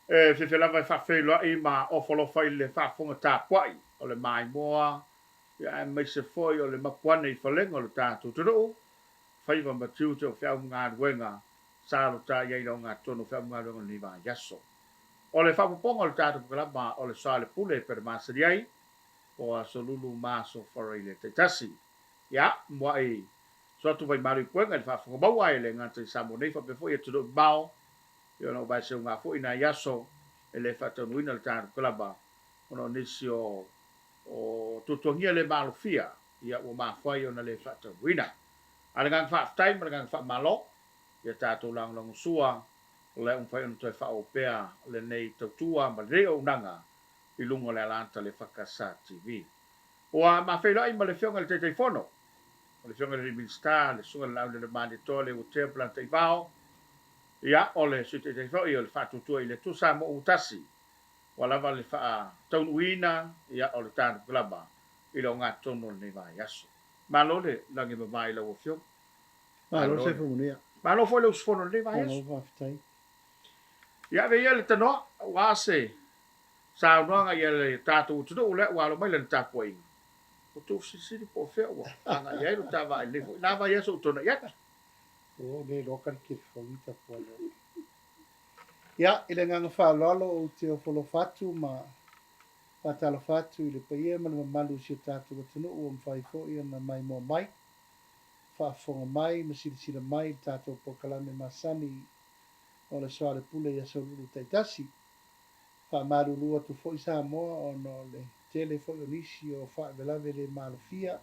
Fe lava fa fe lo I ma o folo fa le fa fonga ta kwai o le mai moa ia me se foi o le mapuana I falenga o le tātou tunu fai va matiu te o fea ngā ruenga sa lo ta ia ilo ngā tono fea ngā ruenga ni va yaso o le fa ponga o le tātou kalama o le Soalepule per masari ai o a solulu maso fora I le te tasi ia mua I so tu vai mari puenga le fa fonga baua I le ngā te Samoa nei fa pe foi e tunu bao io no vai se ngā foi na yaso e le fa tonu ina le tātou kalama ono nisi o tutuangia le malofia ia o mafai ona le fa tonu ina ale ngang fa time ale ngang fa malo ia tātou lang sua le un fai on toi fa o pea le nei tautua ma le o nanga I lungo le alanta le whakasa TV. O a mawhaila I ma le whionga le te whono. O le whionga le minsta, le sunga le lau le mani tole o te planta I vao. Ia o le su te whono I o le whatutua I le tu Samoa utasi. O lava le wha taunuina ia o le tānu klaba I lo ngā tono le vai aso. Malo le langi mamai lau o whionga. Malo se funia. Malo foi le usfono le vai aso. Malo vai Ia ve ia le tano wa se sa no ia le tatu tu le wa lo mai le tapu ai o tu si po fe wa ana ia lo tava le na va ia so tona ia o le local ki fonita po lo ia ile nga fa lolo o te folo fatu ma patalo fatu le paia ma malu si tatu tu no o fai fo ia na mai mo mai fa fonga mai ma si mai tatu po kalame masani o le Soalepule ia so lu taitasi fa marulu atu fo Samoa o no le tele fo nisi o fa velave le malofia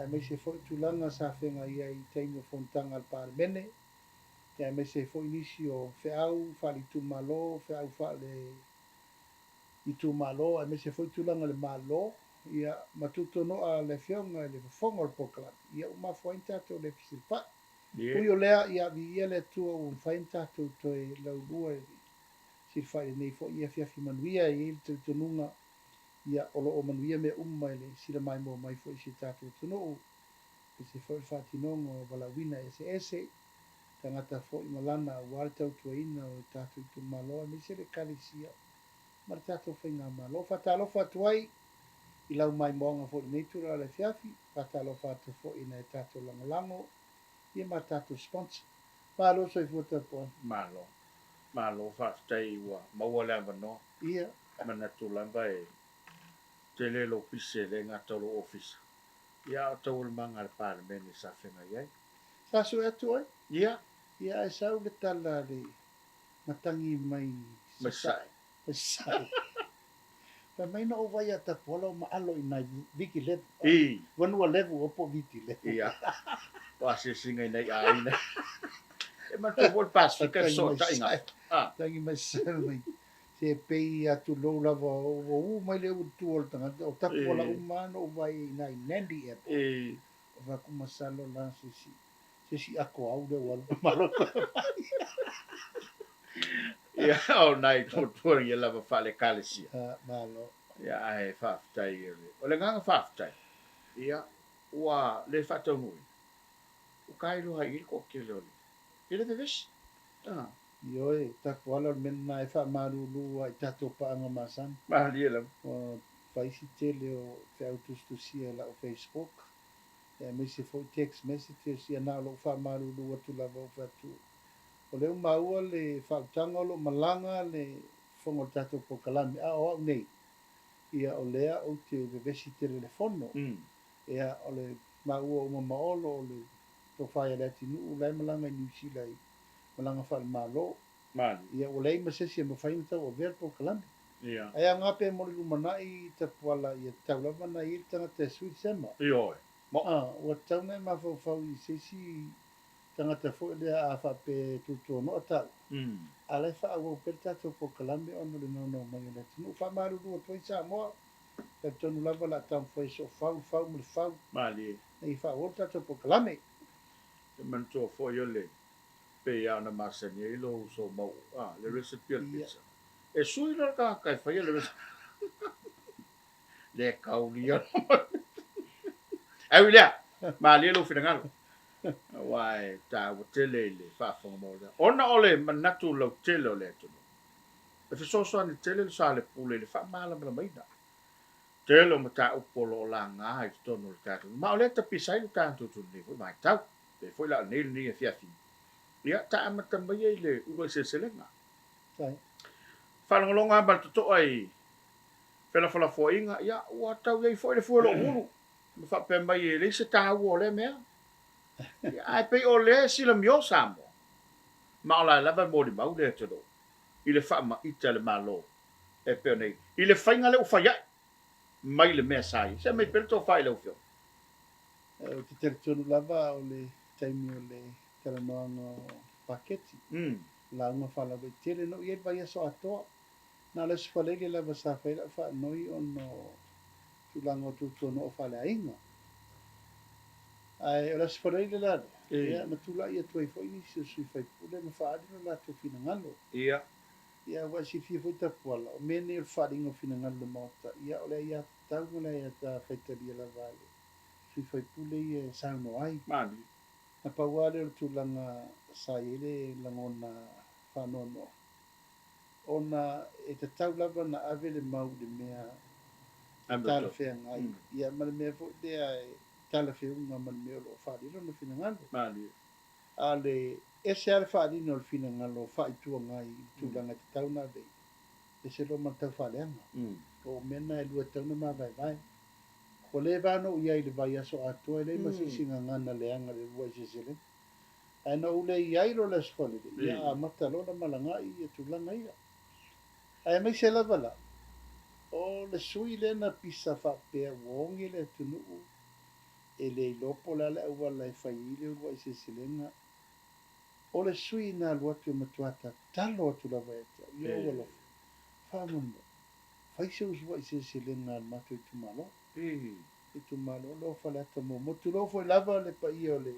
me se fo tulanga sa fenga ia I taino fontanga al parmene me se fo nisi o feau fa li tu malo feau fa le I tu malo me se fo tulanga le malo ia matuto no a le fionga le fonga po kala ia uma fo intato le fisifa Uyo lea ia vi ia le tua un fainta tu toi lau lua si fai nei fo ia fiafi manuia I te tununga ia olo o manuia me le sila mai mo mai fo si tatu tunu e se fo fatinongo wala wina ese tangata fo I malana walta tua ina o tatu tu malo me se le kalisia ma tatu fainga malo fatalo fatuai I lau mai monga fo nei tu la le fiafi fatalo fatu fo ina e tatu langolango ia matatu sponsor. Malo so futa po. Malo fa stai wa maua le no. Ia mana tu lamba e tele lo pise le ngatolo office. Ia tol manga par bene sa fenga ia. sa so atu ai. Ia Ia e sau le tala le matangi mai masai. Masai. Pa mai no vai ata polo ma alo ina viki le. I Vanua level opo viki le. ia. Wa se singa nei ai ne. E ma to vol pas ka so ta inga. Tangi mai sai. Se pei atu lo lava o mai le tu o tanga o tapu ola umano vai na nendi e. Va kuma salo la si ako au de wal malo. Ia o nai to ia lava fale kalisia. Malo. Ia ai fa tai ele. O le nganga fa tai. Ia wa le fa to nui. O kai lo hai ko ke lo. Ele te ves. Yo ta wala men na fa marulu ai tato pa nga masan. Ma liela. O fai si tele o te autos tu sia la o Facebook. Me se foi text message sia na lo fa marulu atu la vo fa tu. O le maua le fa tanga lo malanga le fongo tato po kalami o nei. Ia o lea o te vesi telefono. Ia o le maua o maolo o le to fai le tinu le malanga ni sila malanga fa malo. Ia o le masesi mo fai ta o ver po kalami. Ia. Ai nga pe mo lu manai ta pala ia taula mana I tanga te sui sema. Io. O tauna ma fo fo I sesi tanga te fo le a fa pe tutu no ta. Ale fa o pe tato po kalami ono le no mai le tinu fa maru do to Samoa. Pe tonu lava la tam foi so fa mo fa. Mali. Nei fa o tato po kalami. Te manto fo yo le. Pe ia na masani lo so mo. Le recipe pizza. E sui lo ka kai fa le. Le kaulia. Ai lia. Mali lo finangalo. Wai ta o tele le fa fo mo da. Ona ole manatu lo tele le tu. e fesoasoa ni tele le Soalepule le fa'amalamaina tele o mataupu lo langa ai tonu le tatou ma o le tapisai le tatou tunu foi mai tau pe foi la nei ni e fiafi ia taamata mai ai le ua seselenga Sai. falongolonga ba to ai fela foinga ia ua tau ai foi le fuelo hulu me fa pe mai le se tau o le mea ia ai pe o le sila mio samo ma la lava mo di mau le todo i le fa ma ita le malo e pe nei i le fainga le o faia mai le mea sai se mai per to fai le o fio O te teritonu lava o le taimi o le talanoanga paketi. La unga whala wei tere no iet vai aso atoa. Na le sifalele lava sa whaila wha noi o no tulanga o tutono o whale ainga. Ai o la sifalele lade. Ia na tula ia tuai fo ini si sui fai pule na whaadino la tu fina ngalo. ia Ia wa si fia fai tapuala. O mene il whaadingo fina ngalo mauta. Ia o le ia tau ngala ia ta whaitaria la vale. Sui fai pule ia sauno ai. mani Na pauale o tulanga sa ele langona whanono. Ona e te tau lava na ave le mau le mea tala whea ngai. Ia ma le mea fo dea e tala whea unga ma le mea lo whaadino na whina ngalo. mani A le ese ale whaadino le whina ngalo whaitua ngai tulanga te tau na vei. E se lo man tau whaaleanga. O mena e lua tau na maa vai vai. O le vano ia i le vai aso atua e le masisinga ngana leanga le lua i se sele. Aina ule iai lo le skole. Ia a matalona malangai e tulanga ia. Ai mai se lava la. O le sui le na pisa whapea wongi le tunuu. E le lopo la le aua lai whai ile ua i se silenga. O le sui na luatu matuata talo atu lava eta. Ia ua lo. Whamundo. Whai se usua i se silenga matu i tumalo. I tumalo lo whale ata mo. Motu lo foi lava le pa ia o le.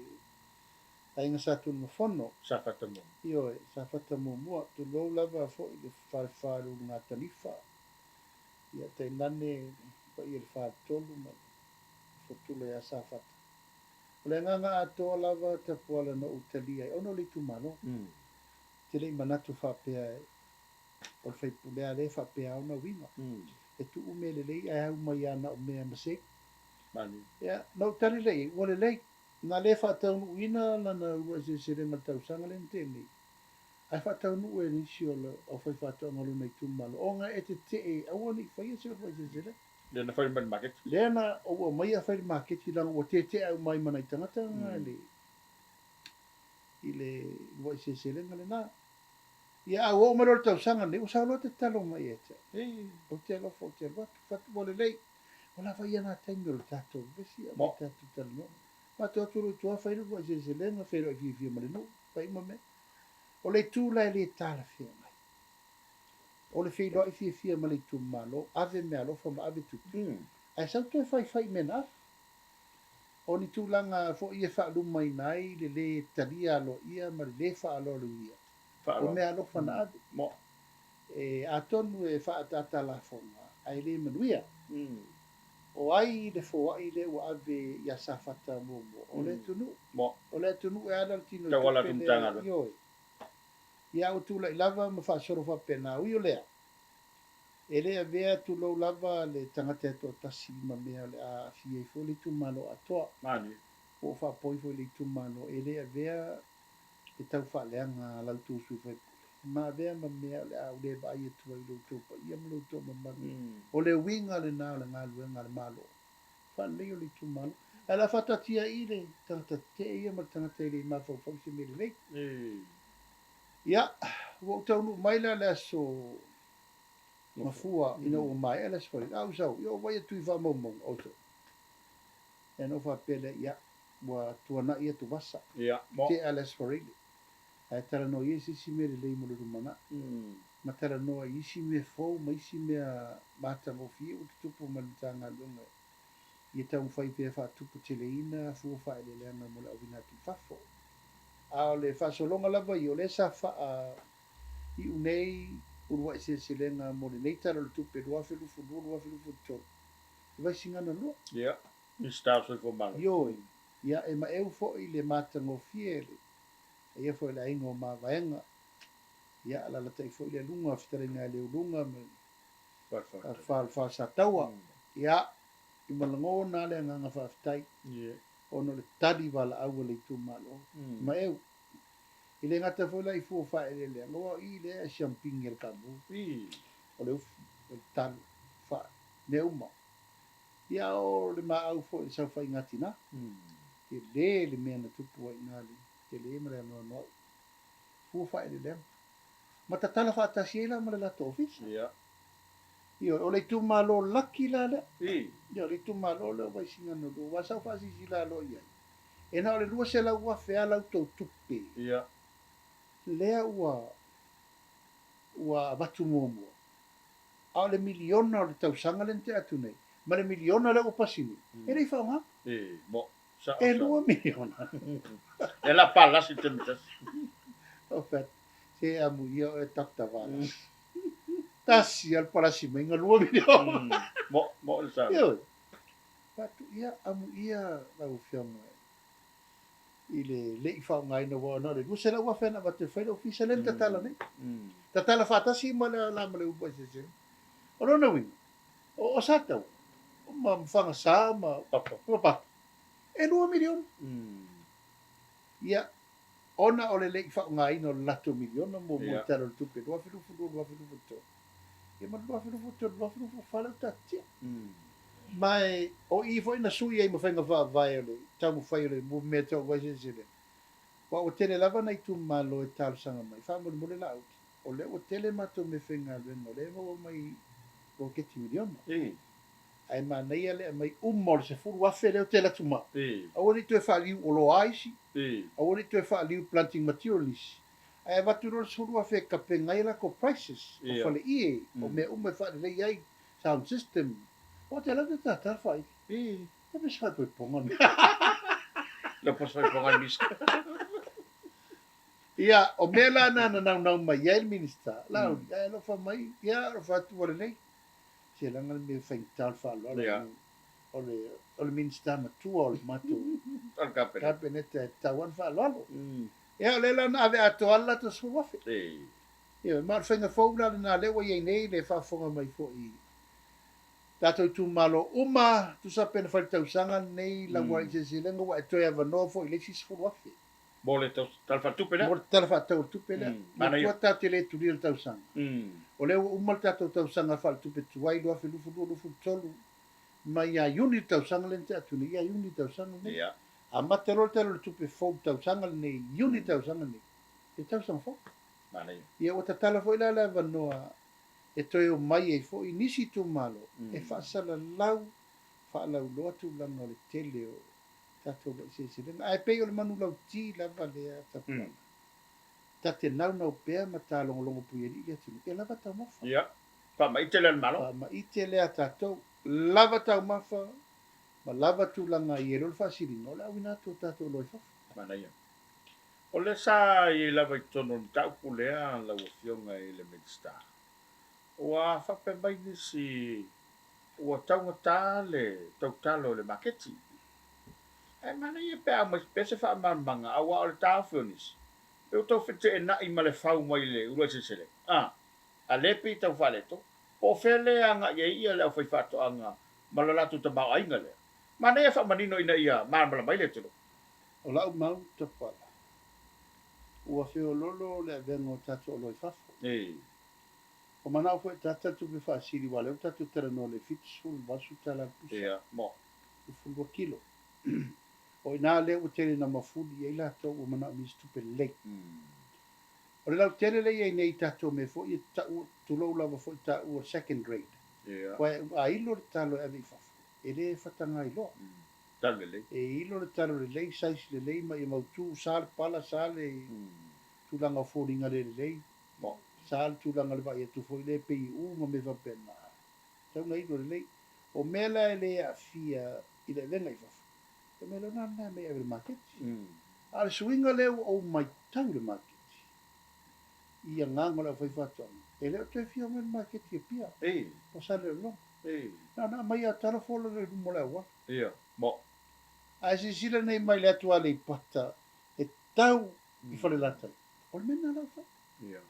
Ainga sa tu no fono. sa fatamo Io e sa fata mo mua. Tu lo lava fo i le wharu ngā talifa. Ia te nane pa i le wha tolu ma fotule a sa fata. O le nganga atoa lava te puala no utalia. Ono le tumalo. Te le manatu whapea e. O le whaipulea le whapea ona wina. E tu ume le lei ai au mai ana o mea masek. mani Ia, nau tari lei, o le lei. Nā le whatau nu ina lana ua se sere matau sanga le ntene. Ai whatau nu e nisi o le o whai whatau ngalu nei tumalo. O ngā e te te e, aua ni whai se whai se sere. le na fai man market Lena o ua mai a whai marketi langa o te te au mai mana i tangata ngā le. I le ua se sere ngale nā. Ia au o maro tau sanga ne, o sa lo te talo mai e te. O te alofo, o te alofo, whatu o le lei. O la whai ana taimi o le tatou, vesi a mai tatou talo no. Ma te aturu tua whai rua se lenga, whai rua i fia mare no, whai ma me. O le tū lai le tāla whia mai. O le whai rua i fia mare tu malo, ave me alofa ma ave tutu. Ai sau toi whai mena. O ni tūlanga fo ia wha lumai nai, le talia alo ia, ma le wha alo ia. O me alofa na ave. mo E atonu e wha atata la fonga, ai le manuia. O ai le fo ai le wa ave ya safata mo o le tunu mo o le tunu e ana tino Te wala tumtanga yo ya o tu la lava ma fa soro fa pena o yo le ele ave tu lo lava le tangata to tasi ma me le a fi e fo le tu malo ato mani o fa poi fo le tu malo ele ave e tau fa le nga la tu su fe ma ave ma me le a le ba i tu lo tu pa ia mo to ma o le winga le na le nga lu nga le malo fa le yo le tu malo ala fata tia ile tanta te ia ma tanta ile ma fo fo se me le ya wo tau no mai la so mafua ina o mai ala so au so yo vai tu va mo mo auto e no fa pele ya wa tu na ia tu basa ia mo te ala so rile ai tala no isi si me le mo lu mana ma tala no isi me fo ma isi me mata mo fi o tu pu man tanga lunga ia tau fai pe fa tu pu tele ina fu fa le na mo la vina tu fa fo a le fa so longa lava io le sa fa i unei urua se silenga mo le nei tala le tupe rua filu to vai singana no ia ni staff so mal yo ia e ma eu fo i le mata ngo fiele ia fo le ingo ma vaenga ia ala la tai foi le lunga fitare nga le lunga me Fa. fa sa taua ia I malango na le nga fa fitai ono le tadi wala au le tu malo ma eu I le ngata foi lai fu fa ele le ngo I le champing el kabu o le tan fa le uma ia o le ma au foi sa fa ngatina ke le me na tupu ai na le ke le mara no fu fa ele le ma tatala fa tasiela ma la office Io o le tu malo laki la le. Io le tu malo le vai singa no do wa sa fa si la lo ia. E na le lua se la ua fe ala to tupe. Le ua batu momo. A le miliona o le tau sanga le te atu nei. Ma le miliona le o pasini. E le fa nga. Mo. E lua miliona. E la pala si te mitas. O fet. Se amu io e takta vala. Tasi al parasi menga lua miliona. Mo el sa. Io. Patu ia amu ia la u fianga. Le fa ngai no wa no le lu se la wa fa na ba te fa official en tatala ne. Tatala fa tasi ma la ma le u pa se. O no wi. O sata. O ma fanga sa ma papa. E 2 milion. Ia ona o le fa ngai no lato milion mo mo talo tu pe do filu to. E ma do filu fa la tatia. Mai o I foi na sui ai mo fenga va vai le tamu fai le mo me to wa se le wa o tele lava na tu malo e tal sanga mai fa mo le la o le o tele ma to me fenga le no le mo mai o ke ti milion ai ma nei le mai mo se fu wa fe le o tele tu ma a o ni tu fa li o lo ai si a o ni tu fa li planting materials ai va tu ro su wa fe ka pe ngai la ko prices o fa le o me fa le ai sound system O te ala te tata fai. E me sai poi pongan. Le pos fai pongan miska. Ia, o me la na mai ia il minister. La, ia lo fa mai, ia lo fa tu wale nei. Se langa me fai tal fa lo. O le minister ma tu o le matu. Al kape. Kape ne te tawan fa lo. Ia, le la na ave ato ala to su wafe. Ia, ma fai fau la na le wa ia nei le fa fonga mai fo I. Tato tu malo uma tu sa pena fai tau sanga nei la wa I se lenga wa to eva no fo ile sis fo wafe. Bole tal fa tu pele. Bole tal fa tau tu pele. Ma tu ta tele tu ri tau sanga. O le uma tato tau sanga fa tu pe tu wai lo fa lu fu tolu. Ma ia uni tau sanga lente atu ni ia uni tau sanga nei. Ia. A matero telo tu pe fo tau sanga nei uni tau sanga nei. E tau sanga fo. Mana ia. Ia o tala fo ila la vanoa. E toi o mai e fo inisi tu malo e fa sala lau fa lau loa tu langa le tele o tato ba se ai pe o le manu lau ti la vale ta ta te nau pe ma ta longo pu ye le tu e lava ta mafa ia pa mai tele malo pa ma I tele tato lava ta mafa ma lava tu langa ye lo fa sili no la wina tu tato lo fa mana ia o le sa I lava tono tau pulea la o fionga I le minister Ua whape mai ni si ua taungata le tautalo le maketi. E mana ia pe a mai pese wha manga a wa o le tāwhionis. E o tau white e nai ma le whau mai le ua se sele. A lepi tau whaleto. O whele anga ia ia le au whai whato anga malalatu ta mau ainga le. Mana ia wha manino ina ia mala mai le tilo. o lau mau ta pala ua feo lolo le vengo tato o loi fafo o mana fo tata tu be fa sili wale o tatu tera no le fit sul basu tala pusa Ia, mo. o fulo kilo o ina le o tele na mafudi e la to o mana mi stupe le o le lau tele le e nei tato me fo I ta u tu lo lava fo ta u second grade Ia. wa a ilo talo e fa e le fatanga I lo Talele. e ilo le talo le sais le le mai mau tu sal pala sale tu langa fo ringa le le Mo. sal tu langa le vai tu foi le pe u mo me va pena tau nei do le o mela le afia I le venga I fa o mela na me e market al swinga le o mai tau le market ia nganga la fai fa tau e le te fia me market ke pia o sale lo na mai a telefone le mo le wa Ia, mo. a si sila nei mai le atu ale pata e tau I fa le lata o le mena la fa Ia.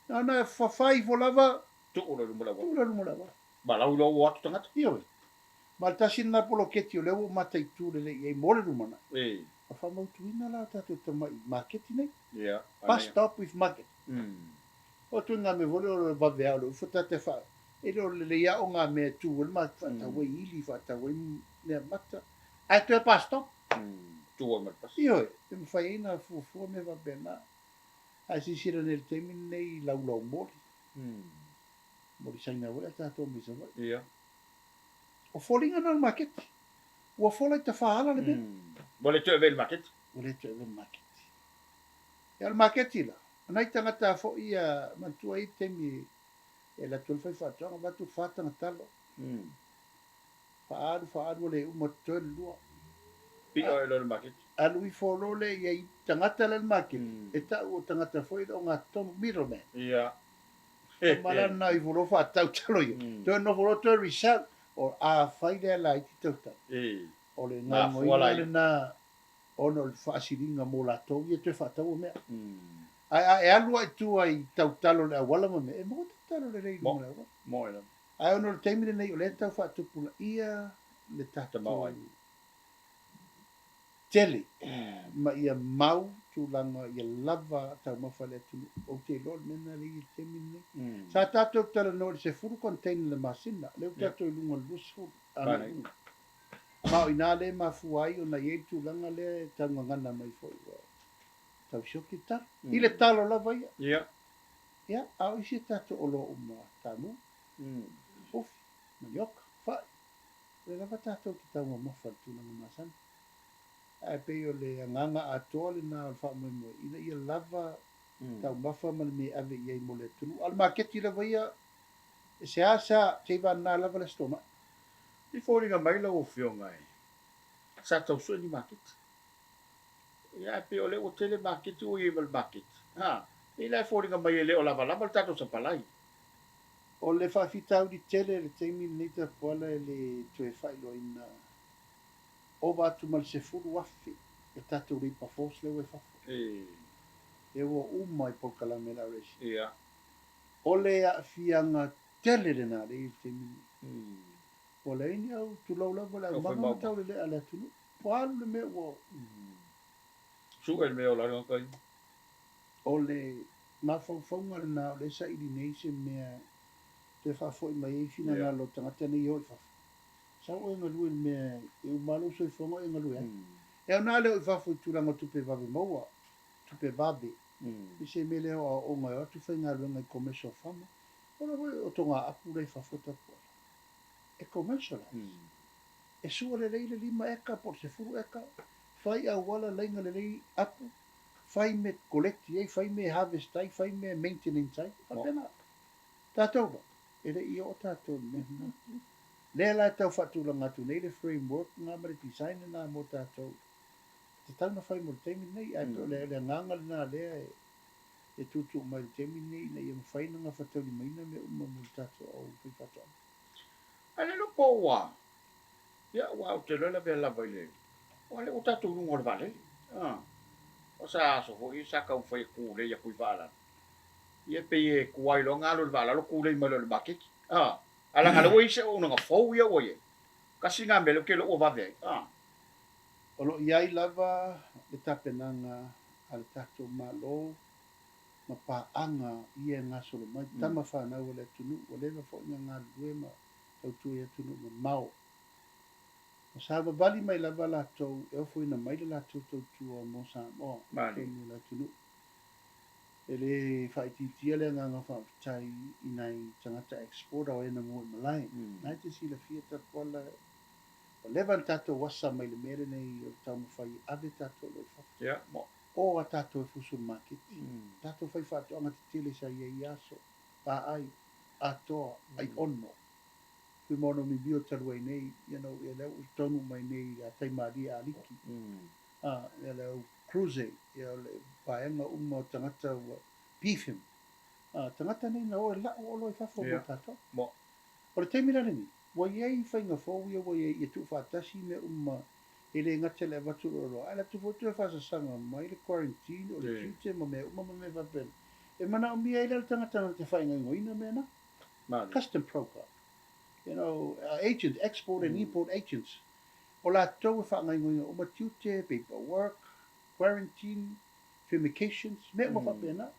Ana fafai fo lava Tu ora mula wa. tula no lava. Ba la ulo wa tu ngata. Io. Ma tasi na polo keti o lewo mata i tu le e mole rumana. Eh. A fa mau tuina la tatu tama i market nei. Yeah. Bus stop with market. Oh, O tu nga me vole o va vea o futa te fa. E lo le ia o nga me tu o ma fa ta we ili fa ta we ne mata. A tu bus stop. Tu o ma pas. Io e me fai ina fu me va bena. A si sira nel temin nei lau mori. Mori saina wala tato mi sa wala. Yeah. O folinga na market. Ua fola i ta whaala le bena. Bole tu vel market. O le tu e market. E al market ila. Anai tangata fo ia mantua i temi e la tulfai whatonga batu whatanga talo. Whaadu le uma tuen lua. Pi o e lo market. Alui folo le ia i tangata le market. E ta o tangata fo i o ngā tomu middleman. Yeah. Malana i volo whatau talo i. Tuen no volo tuen result. O a whaidea la i titauta. O le ngā moina le nā ono le whaasiringa mō la tau i e te whatau o mea. E alua i tua i tautalo le awala ma me. E mo tautalo le rei runga le awala. Mo ela. Ai ono le teimire nei o le tau whaatupula ia le tatu tele. Ma ia mau tūlanga ia lava tau mawhale atu o te lor mena le i teimire nei. Sa tatu tala no le se furu container le masina. Leu tatu i lunga lusu. Mau ina le mafuai o na iei tūlanga le tau ngangana mai fo i tau shoki ta. I le talo lava ia. Yeah. Ia, au isi tatu o lo uma tamu. Uf, manioka, whai. Le lava tātou ki tau ma mawhatu na masana. Ai pei o le anganga atoa le nā al wha mo ina ia lava tau mawha man me ave iei mo le tunu. Al maketi lava ia, e se asa teiva nā lava le stoma. I fōringa mai la o whionga e. Sa tau sua ni market. Ia pe o le o tele market o i mal market. I la fōringa mai le o lava lava tātou sa palai. O le whawhitau di tele le teimi nita poala le tue whailo ina o watu mal se furu wafi e tātou ripa fos le we whafo. E o umai polkalame la resi. Ia. O le a fianga tele le nā le i teimi. O le ini au tu lau lau le au manga tau le ala tunu. Po alu le me o. Su el me o la kai. O le mawhauwhaunga le nā o le sa ili neise mea te whafo i mai e fina ngā lo tangata nei o i whafo. Sau o inga lue mea e umalo so i whonga inga lue. E au nā leo i whafo i tūranga tupe vabe maua. Tupe vabe. I se me leo a o ngai atu whai ngā runga i commercial whama. O la o tonga apu rei whafo tapua. E commercialize. E sua le rei le lima eka, por se furu eka. Whai au wala leinga le rei apu. Whai me collecti ei, whai me harvest ai, whai me maintenance ai. Whapena. Tātou ba. E re i o tātou mehna. Lea lai tau whatūlanga atu nei le framework ngā mare design nā mo tātou. Te tau na whai mo le teimi nei, ai le nganga nā lea e tutu mai le teimi nei, na ia mwhai na ngā whatau ni maina me uma mo tātou au whi whatau. Ale no po wa. Ia wa o te lola bea lava i le. O ale o tātou rungo le vale. O sa aso ho i sa kau whai kū le ia pui wala. Ia pe e kuai lo ngā lo le wala lo kū le mai lo le bakeki. Ala ngā lewa ise o nga fau ia o ye. Kasi ngā mele ke lo o vave. O lo iai lava le tapenanga a le tātou malo ma paanga ia ngā solo mai. Tama whanau le tunu, o lewa fo inga ngā lue ma tautu ia tunu ma mau. O sa bali mai lava la tau, e ofo ina mai la tau tautu o mo Samoa. Mani. La tunu. E le whaititia le ngā whaafitai i nei tangata exporter o ena mo i malai. Nai te si la fiata pola. O levan tato wasa mai le mere nei o tau mawhai ave tato lo i whafu. Ia, mo. O a tato e fusul marketi. Tato whai whatu anga te tele sa ia i aso. Pa ai, atoa, ai ono. Kui mono mi bio taru ai nei, e leo tonu mai nei a taimari a liki. E leo cruise, e le paenga uma o tangata ua pifim. Tangata nei na o e lao o loi whafo mo tato. Mo. O le teimira ni, wa iei whainga fōwia, wa iei e tu whatasi me uma e le ngate le watu roro. Ai la tu fotu e whasasanga mai le quarantine o le tute ma me uma me whapen. E mana o mia ile tangata na te whainga ngoina mena. Custom program. You know, agents, export and import agents. O la tau e whainga ngoina o matiute, paperwork, quarantine, fumigations, me mo whapena.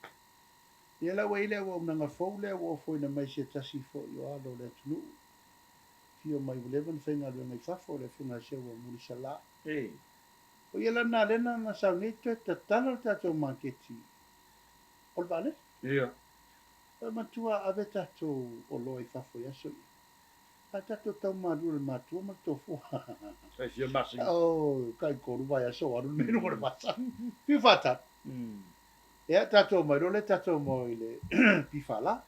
Ia la wa ile wa nanga fou le wa foi na mai se tasi fo yo alo le tunu. Fio mai 11 whainga le ngai whafo le whinga se wa muri sala. O ia lana lena na sa ngeto ta tala tatou maketi. O le vale? Ia. O matua ave tatou o loi whafo ia so. A tatou tau maru le matua ma tofu. Sai fia masi. O kai koru vai aso aru menu o le masa. Pi fata. Ia tatou mai le tatou mo ile pi fala.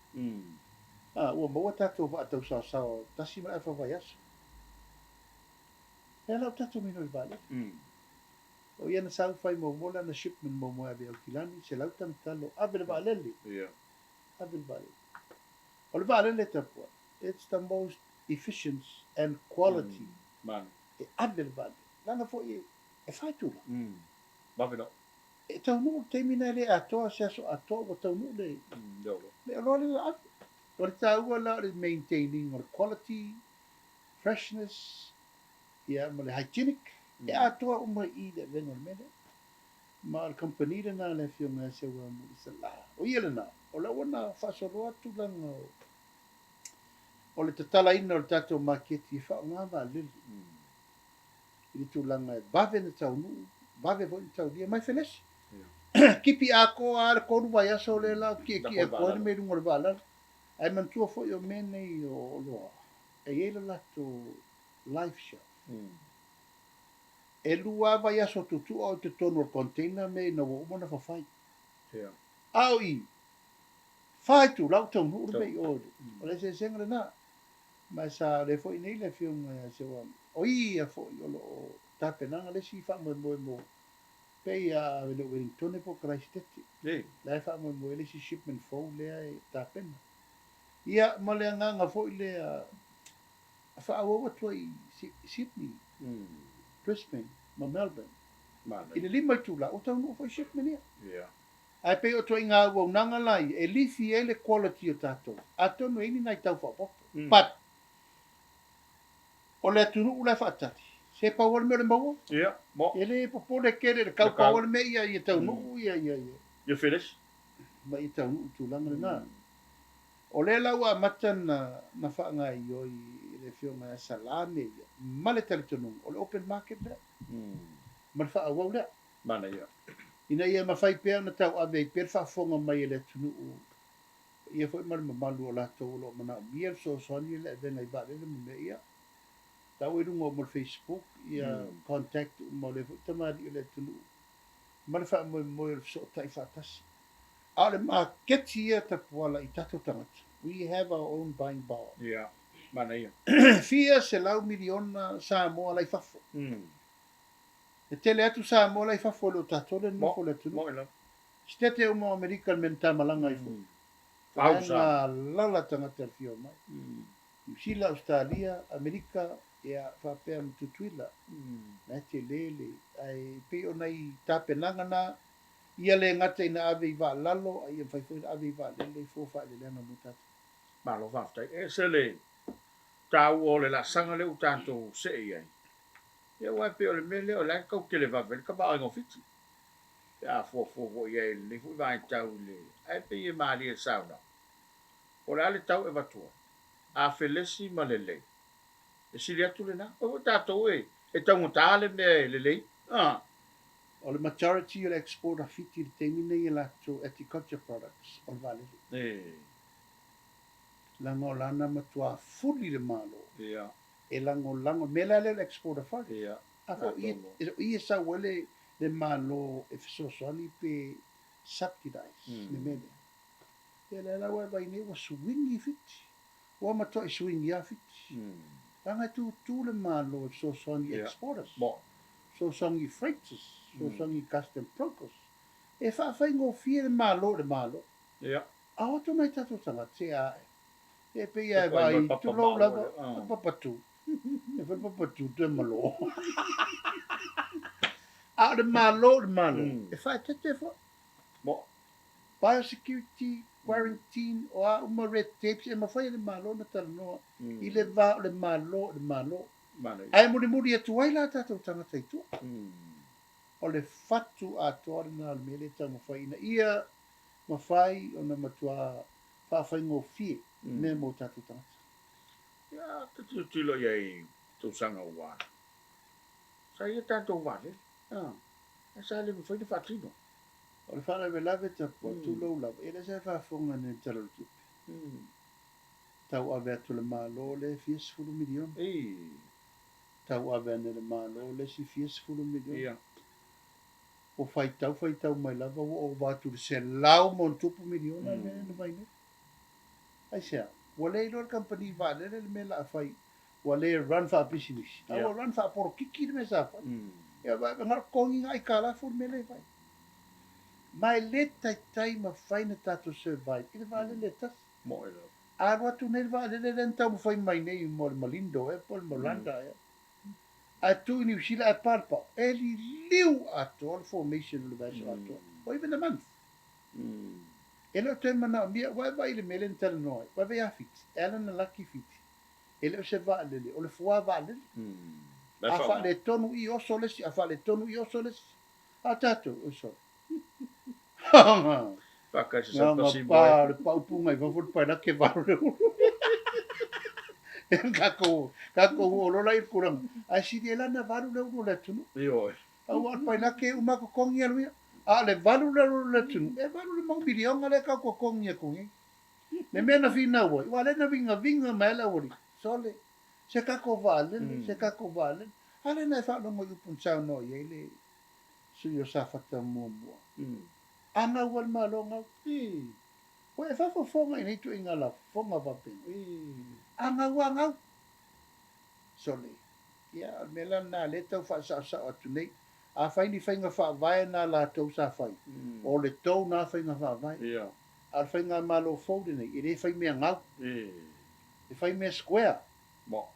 Ua maua tatou va tau sa sa tasi mai fa vai aso. Ia la tatou mino i vale. O ia na sau fai mo mola na shipment mo mo ave au kilani se lau tam talo ave le valele. Ia. Ave le valele. O le valele tapua. It's the most efficient and quality. Man. E ave le valele. Lana fo e fai tula. Mawhina. E tau nu te mina le atoa se aso atoa o tau nu le. Le aloa le ave. O le tau la le maintaining o le quality, freshness, ia ma le hygienic. E atoa uma I le venga le mele. Ma le company le na le fionga se wa mu se la. O ia le na. O la wana fasoroa tu langa o le tatala ina o le tatou maketi e wha ngā wā lili. I tu langa e bave na tau nu, bave vo i tau lia, mai whenesi. Kipi a ko a le koru vai aso le la, ki e koe me rungo le wala. Ai mantua fo i o mene I o loa. E eila lato live show. E lua vai aso tutu o te tonu o container me na wo umana fa fai. Au I. Fai tu lau tau nu urbe I o. O le se senga le na. Mai sa le fo I nei le fiunga se wa. O I a fo I o lo tapenanga le si fa mo mo. Pei a le Wellington po Christchurch. Le fa mo mo le si shipment fo le ai tapena. Ia ma le nga fo I le a fa awa tu I Sydney. Brisbane, ma Melbourne. I le lima tula o tau no fo shipment ia. Ai pe o toi ngā wau nanga lai, e lifi e le quality o tātou. A tono ini nai tau whapopo. But, o le atunu ulai whaatati. Se pawal me le maua? Ia, mo. E le popo le kere, le kau pawal me ia, ia tau nuu, ia. You finish? Ma i tau nuu tūlanga le nā. O le lau a mata na whaanga I oi le whionga e salame ia. Ma le talitonu, o le open market le. Ma le wha wau le. Mana ia. Ina ia mawhai pēr na tau ave I pēr whafonga mai le tunu u. Ia fwoi mara mamalu o lātou lo mana mia so soni le venga I vare le mume ia. Tau I rungo mo Facebook ia contact mo le fwoi tamari le tunu u. Mara wha mo so tai whatasi. A le marketi ia tapuala I tato tangata. We have our own buying power. Ia, mana ia. Fia se lau miliona Samoa lai whafo. E tele atu Samoa lai whafo lo tatole no fo le tunu. Mo ila. Stete o mo American men tamalanga I fo. Nga lala tangata fio mai. Sila Australia, Amerika, ia whapea mtutuila. Na te lele. Ai pe o nei tapenanga na. Ia le ngata ina ave I wa lalo. Ai ia whaifo ina ave I wa lele. Fo wha le lena mutata. Malo whaftai. E se le. Tau o le la sanga le utanto se iai. Ia wai pe o le mele o le kau ke le wawele. Ka ba ingo fiti. Ia fo iai le fu vai tau le. Ai pe ia maari e sauna. O le ale tau e watua. A felesi ma le lei. E siri atu le na. O tatou e. E tau ngotale me le lei. O le majority o le export a fiti le teimine I lato agriculture products o le vale. Lango lana matua fuli le malo. Ia. E lango mela le export a fari. Ia. Ako ia sa wale le malo e fisosani pe subsidize. Le mele. Ia le lawa vai ne wa swingi fiti. Wa matua I swingi a fiti. Langa tu le malo e fisosani exporters. Mo. So songi freighters, so songi custom brokers. E whawhai ngō fia le malo. Ia. A oto mai tato tanga, te ae. E pe ia e vai, tu lo lava, papatu. E whai papatu, te malo. A le malo. E whai te wha. Mo. biosecurity, quarantine, o a uma red tapes, e mawhai le malo na tala noa. I le vā le malo. Ai muri atu ai la tātou tangata i tua. O le fatu a toa na le mele tau mawhai ina ia mawhai o na matua whawhai ngō fie me mo tātou tangata. Ia, te tilo iai tau sanga o wā. Sa ia tātou wā le. Sa le mawhai le whatino. O le whana me lawe ta po tūlou lawa. E le se whawhonga ne talo tupi. Tau awe atu le malo le 40 milion. Tau awe ane le malo le si 40 milion. O whai tau mai lava o watu le se lau mon tupu milion na le vai ne. Ai sea, wale ilo le company vale le me la whai. Wale run fa business. Awa run fa poro kiki le me sa whai. Ia vai ngar kongi ngai kala fu me le vai. Mai le tai ma whai na tātou survive. Ile vale le tas. Mo ilo. Arwa tu ne vale le tau ma whai mai nei mo le malindo pol Miranda a tu ni usila a palpa. Eli liu ato al formation le vaso ato. O even a month. Elo te mana mia vai le melen tel noi. Vai afit. Ela na lucky fit. Ele se vale le. O le fua vale. A fa le tonu I osoles, a fa le tonu I osoles. A tato o so. Paka se sa pasiboy. Pa le paupunga I va pa na ke vale. Kako o lola I kurang. A si de la na valu le uno le tunu. Yo. A wa pa na ke uma ko kongi alu. A le valu le tunu. E valu le mau milion le ka ko kongi kongi. Le mena fina wo. Wa le na vinga mela wo. Sole. Se kako vale. Ale na fa no mo punchao no ye le. Su yo sa fata mo. Anga wal malonga. O e fa fonga I tu inga la fonga va pe. Anga wanga. Sole. Ya mela na le tau fa sa atu nei. A fai ni fainga fa vai na la tau sa fai. O le tau na fainga fa vai. Ia. Al fainga malo fode nei. I le fai mea ngau. E fai mea square.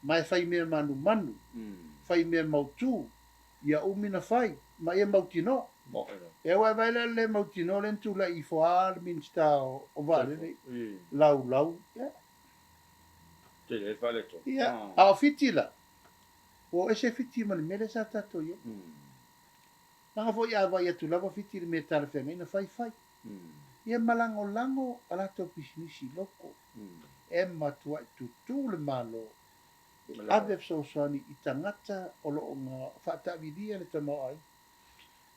Mai fai mea manu. Fai mea mautu. Ia umina fai. Ma ia mautino. E wai vai le mautino le tu la I foar minsta o vale nei. Lau. Te le vale to. Ia. A fitila. O ese fiti man mele sa tato ia. Nanga fo ia vai atu lava fiti le me tala fenga ina fai. Ia malango ala to pisinisi loko. E matua tutu le malo. Ave so sani I tangata o lo nga fata vidia le tamo ai.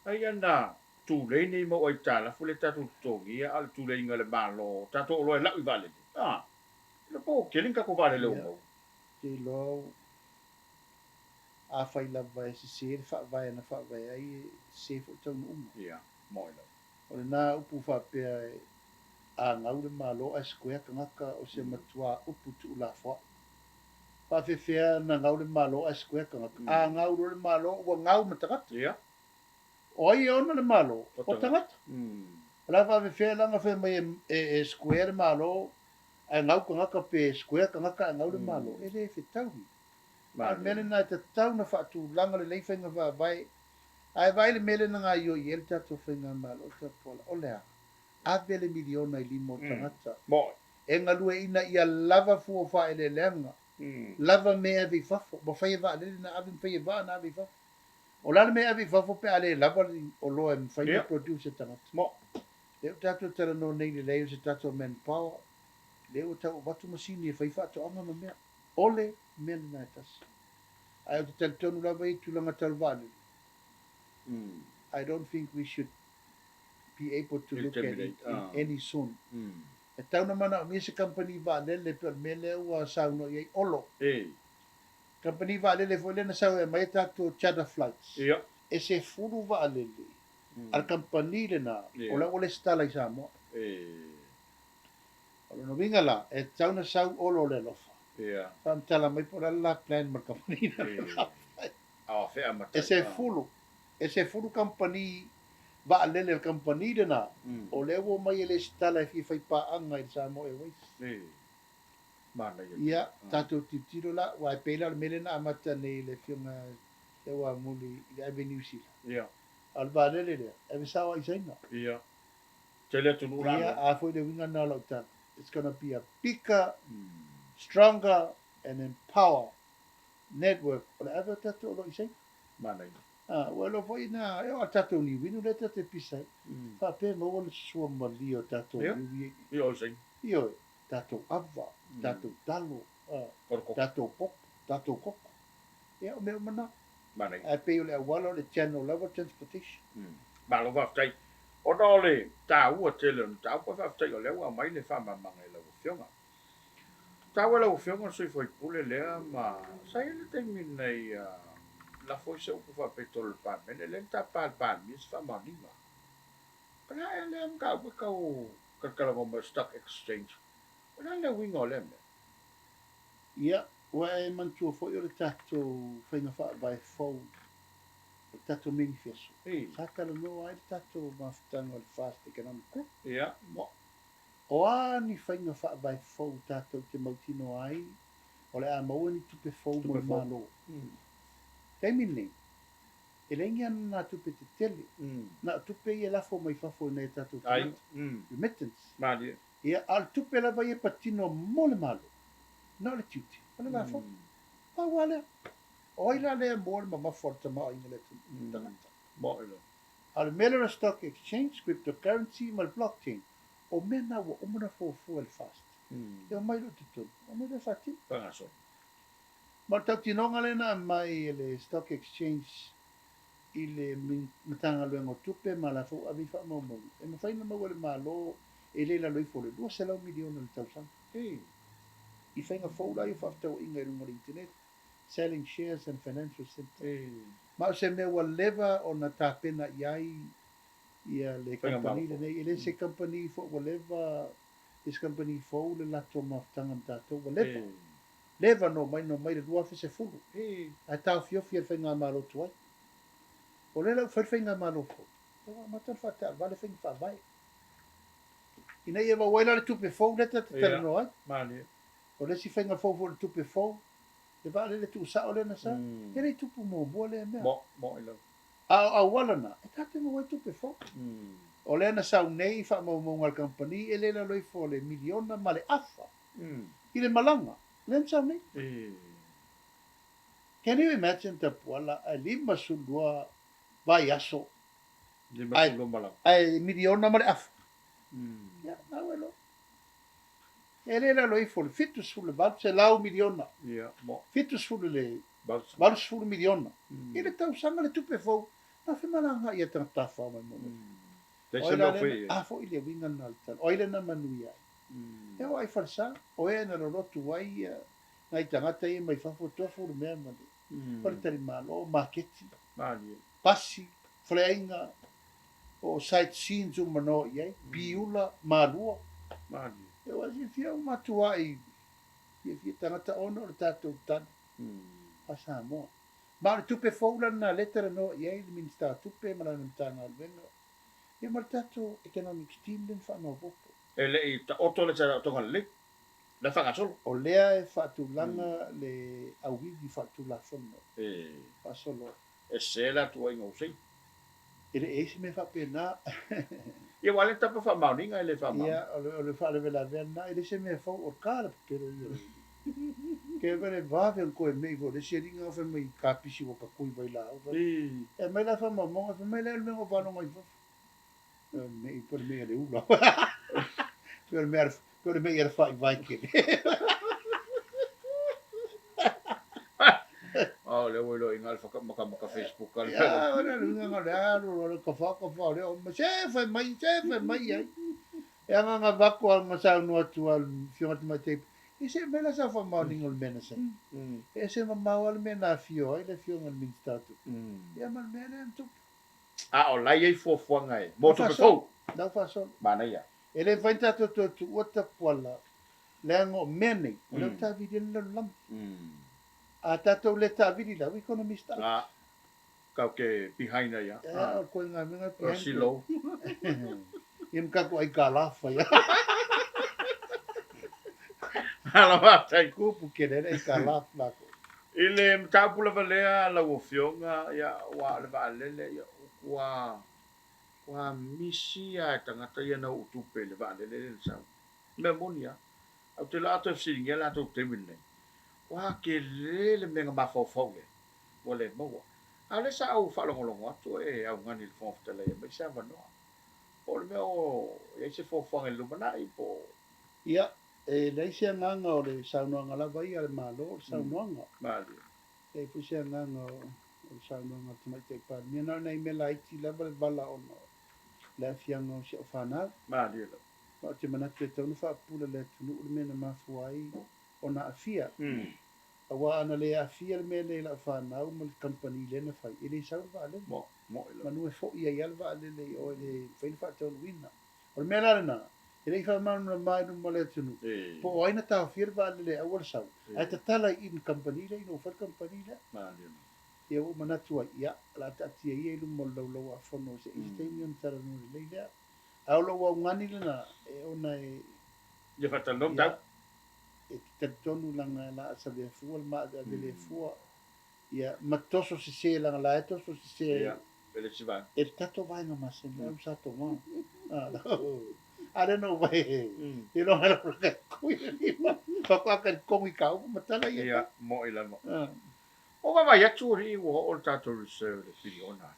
Ai ana tu le ni mo ai tala fu le tatu tongi al tu le ngale malo tatu lo la I vale. Le po ke linka ko vale le mo. Te lo a fai la vai se fa vai ai se fo tonu uma. Ia, mo ilo. O na upu fa pe a ngau le malo a square ngaka o se matua upu tu la fo. Pa fe na ngau le malo a square ngaka. A ngau le malo o ngau matakat. Ia. O ai ona le malo o takat. La fa fe la nga fe mai e square malo a ngau ngaka pe square ngaka ngau le malo. Ele fe tau. Al mele na te tau na whatu langa le leifenga vai. Ai vai le mele na ngā yo i el tato whenga malo ta pola. O lea. Awe le miliona I limo tangata. E ngalue ina ia lava fua wha ele leanga. Lava mea vi fafo. Mo whai wa lele na awe mwhai wa na awe fafo. O lana mea awe fafo pe ale lava o loa e mwhai na produce tangata. Leo tato tala no nei le leo se tato manpower. Leo tau watu masini e whai whato anga ma mea. Ole mea na tas. Ai o te tonu lava I tulanga talvale. I don't think we should be able to look at it any soon. E tau na mana o mese company vale le per mele ua sauno iei olo. Company vale le fole na sau e mai tato charter flights. E se furu vale le. Al company le na. Ola ole stala I Samoa. Ola no vinga la. E tau na sau olo le lofa. Pam tala mai por la plan mar company. Ese fulu company va lele company de na. O lewo mai ele stala fi fai pa anga I Samoa Airways. Ia tato titiro la wa pela mele na amata nei le fiona e wa muli I Avenue Sila. Al va lele le. E sawa I saina. Te le tunu la. Ia a foi le winga na lo ta. It's going to be a bigger, stronger, and empower network. Ola ava tatu lo isai. Mana. Well, foi na e o tatu ni winu le tatu pisai. Fa pe mo o sua mali o tatu ni. Io sai. Io tatu ava, tatu talo, tatu pop, tatu koko. Ia o me mana. Mana. A pe o le walo le channel level transportation. Malo va tai. O dole ta u te le ta ko fa tai o le wa mai le fa ma ma le o fionga. Ta wa le o fionga sui foi pule le ma sai le te min nei la foi se o fa petrol pa me le ta pa mi fa ma ni ma. Kana le am ka ka mo stock exchange. Ona le wingo le me. Ia, wa e mantua foi o le tatu whainga wha vai fau. O tatu manifesto. Saka le no ai tatu mafutanga o le fast economic group. Ia, mo. O a ni whainga wha vai fau tatu te mautino ai. O le a maua ni tupe fau mo le malo. Kei mine. E lengi ana na tupe te tele. Na tupe i e lafo mai fafo nei tatu Ai. remittance. Mali. Ia al tupe lava i e patino mo le malo. Na le tuti. Ole lafo. Pa wale. Oila le more ma forte ma ingele tu. Mo ilo. Al Miller Stock Exchange, cryptocurrency mal blockchain. O mena wa umana fo el fast. Yo mai lo tutu. O me le fati. Pa so. Ma tau tinonga le na mai le stock exchange i le matanga luengo tupe ma la fo avi fa mo mo. E ma faina ma wale ma lo e le la loifo le 2 miliona le tau sang. I fainga fo la yo fa tau inga i runga internet. Selling shares and financial symptoms. Ma se me wa leva o na tapena iai ia le company le nei ele se company fo wa leva this company fo le lato maftanga tato wa leva. Leva no mai le dua se fulu. A tau fio whainga malo tuai. O le lau whainga malo fo. Ma tan whata vale whainga wha vai. Ina ia wa waila le tupe fo leta te tera no ai. Mani. O le si whainga fo le tupe fo. E vale le tu sa o le na sa. E le tupu mo bua le mea. Mo ilo. A wala na. E tate mo wai tupe fo. O le na sa unei wha mo ngal company. E le la loi fo le miliona ma le afa. I le malanga. Len sa nei. Can you imagine te puala a 5 sulua vai aso. 5 sulua malanga. Ai miliona ma le afa. Ya, na welo. Ele la loi fo le fitu sulu val se lau miliona. Ia, mo. Fitu sulu le val sulu miliona. Ele tau sanga le tupe fo. Na fe malanga ia tanga tafa mai mo. Te se no foi. Fo ile winga na tal. Oile na manuia. E o ai falsa. O e na rotu wai ngai tangata i mai fafo tofu le mea mani. Pare tari malo, marketi. Mani. Pasi, freinga. O sightseeing zu mano iai. Biula, malua. Mani. E wasi fia matua i. Fia tangata ono le tatou tan. A Samoa. Ma le tupe foula na letera no iai le minister tupe ma la tanga alvenga. E ma le tatou economic team den wha no vopo. E le i ta oto le tara tonga le. Le whanga solo. O lea e whaatulanga le auwiwi whaatula whono. Whasolo. E se la tua inga usei. E le eisi me whapena. Ia wale tapa whamauninga e le whamau. Ia, o le whaarewela vena. E le se me whau o kāra pero ia. Ke vere vave o koe mei vo. Le se ringa o mai kāpisi o ka kui vai la. E mai la whamamonga. Mai la me o whanonga i whafu. Mei por mei le ula. Por mei era whai vai kere. Oh, le welo ingal maka Facebook kal. Ya, ora lunga le aro ka fa le o chef mai ai. E nga vako al masa no atu al fiot mai te. E se mela sa fa morning ol menasa. E se ma al mena fio, le fio ngal min statu. Ya mal mena tu. Ah, o lai ai fo ngai. Mo tu fo. Da fa so. Mana ia. Ele vai ta tu ota pola. Le ngo mene, le ta videl lam. A tatou le tawiri la, economist. Kau ke pihaina ia. Ko nga minga pihaina. Silo. Im kako ai kalafa ia. Hala matai. Kupu kere ai kalafa lako. Ile mtapula valea la wofionga ia wa le valele ia wa wa misi a tangata ia na utupe le va le sa me monia au te la to fsi la to te mine wa ke le me ma fo fo le o le mo a le sa au fa lo atu e au ngani le fo te le me sa va no o le o e se fo fo le mana i po ia e le se nganga o le saunoanga la vai ale malo saunoanga mali e fu se nganga o saunoanga tama te pa ni na nei me la iti la bala o no la fianga o se fana mali le o te mana te tonu fa pula le tunu le me na mafuai ona afia awa ana le afia le me le la fana o mal company le na fai ile sa va le mo le manu e fo ia ia va le o le fai fa tonu wina o me la na ele fa man na mai no mole tunu po aina ta fir va le awal sa ai ta tala in company le no fa company le mali e o mana tua ia la ta tia ia lu mo lo a fo no se istemium tara no le le au lo wa ngani le na e ona e ia fa tan dom ta e te tonu langa la sa le fu ma da le fu ia matoso se langa la toso se ia ele se va e tato vai no mas e u sa to mo I don't know why. You know how to get kui ni ma. Pa pa ka kongi ka u matala ia. ia mo ila mo o va vai atu ri o ta to reserve le filiona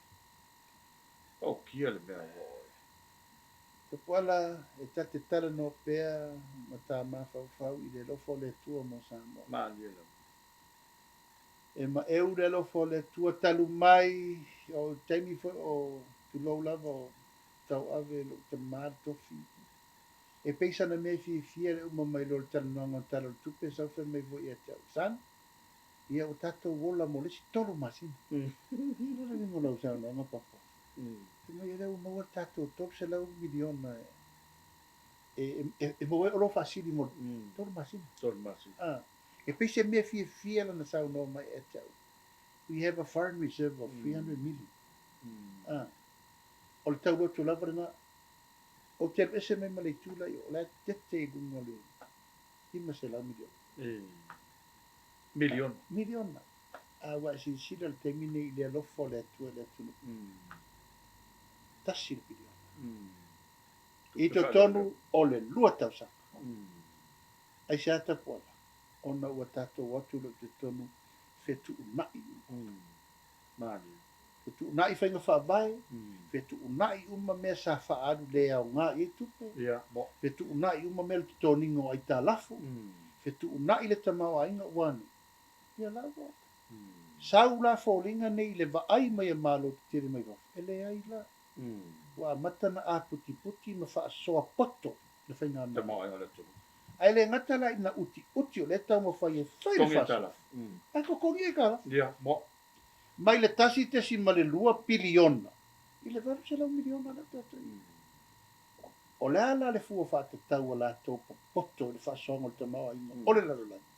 o kia le mea o Te pala e tate tala no pea mata ma fau i le lofo le tua mo Samoa. mali le E ma eu le lofo le tua talu mai o taimi fo o tu lo lava o tau ave lo te maa tofi. E peisa na me fia le uma mai lo tala nonga tala tupe sau fe me vo ia tau san. Ia o tato wola mo lesi tolu masina. Ina ni mo lau sao nonga papa. Tino ia leu maua tato top se lau miliona e mo e olo fasili mo tolu masina. E peisa me fia la na sao no mai e tau. We have a foreign reserve of 300 million. O le tau lotu lava na o te ese me ma le tula i o la tete i gunga le ima se lau miliona. Miliona. Wa si sila le temine i le alofo le atua le atunu. Tasi le miliona. I to tonu o le lua tau sa. Ai se ata poala. Ona ua tato watu lo te tonu fetu unai. mali Fetu unai whainga whaabai. Fetu unai uma mea sa whaadu le au ngā i tupe. ia mo Fetu unai uma mea le toningo ai tā lafu. Fetu unai le tamau ainga wani. Ia lawa. Sau la fōlinga nei le vaai mai a malo te tere mai wafu. Ele ai la. Wa matana a puti puti ma wha soa poto. Le whainga te mai. mo ai le tu Ai le ngata la ina uti uti o le tau ma whai e whai le kongi whasa. tala Ai ko kongi e kala. ia mo Mai le tasi te si ma le 2 piliona. I le varu se lau miliona la tata. O le ala le fua whata tau la tau pa poto le whasonga te mawa inga. Ole la rolangi.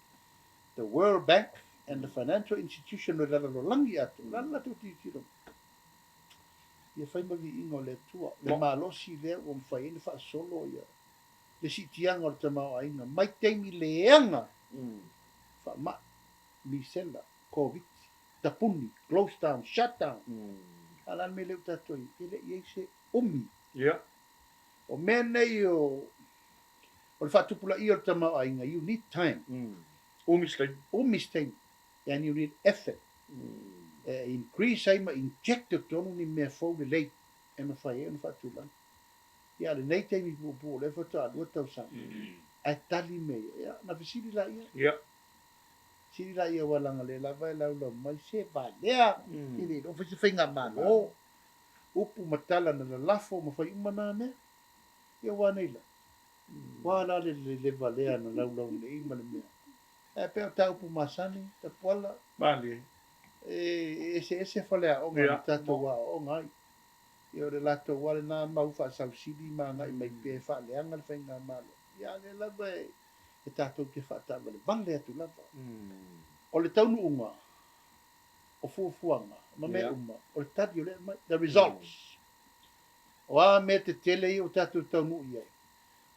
The World Bank and the financial institution le la rolangi atu. La la tu ti tiro. Ia whai mawi inga le tua. Le malosi lea o mwhai ene whaasolo ia. Le si tianga o te mawa inga. Mai teimi leanga. Wha ma. Misela. Covid. Tapuni. Close down. Shut down. Alan me leu tatoi. Ele iei se umi. ia O mea nei o le whatupula i o te mawa inga. You need time. umiskai Umisteng. And you need effort. Increase ai ma inject o tonu ni mea fau le lei. E ma whai e na whatula. Ia le nei teimi pupu le whata alua tau sa. Ai tali mea. Ia na visiri la ia. ia Siri la ia walanga le lava e lau lau mai se valea. Ili o fisi whainga malo. Upu matala na la lafo ma whai umana mea. Ia wane ila. Wala le valea na lau lau le ima le mea. E peo tau pu masani, ta poala. mali Ese whalea o ngai tato wa o ngai. Ia o le lato wale nā mau wha sau siri ma ngai mai pe whaleanga le whainga malo. Ia le lava e tato ke whatama le vale atu lava. O le taunu unga. O fuafuanga. Ma me uma. O le tadi o le mai. The results. O a me te tele i o tato taunu iai.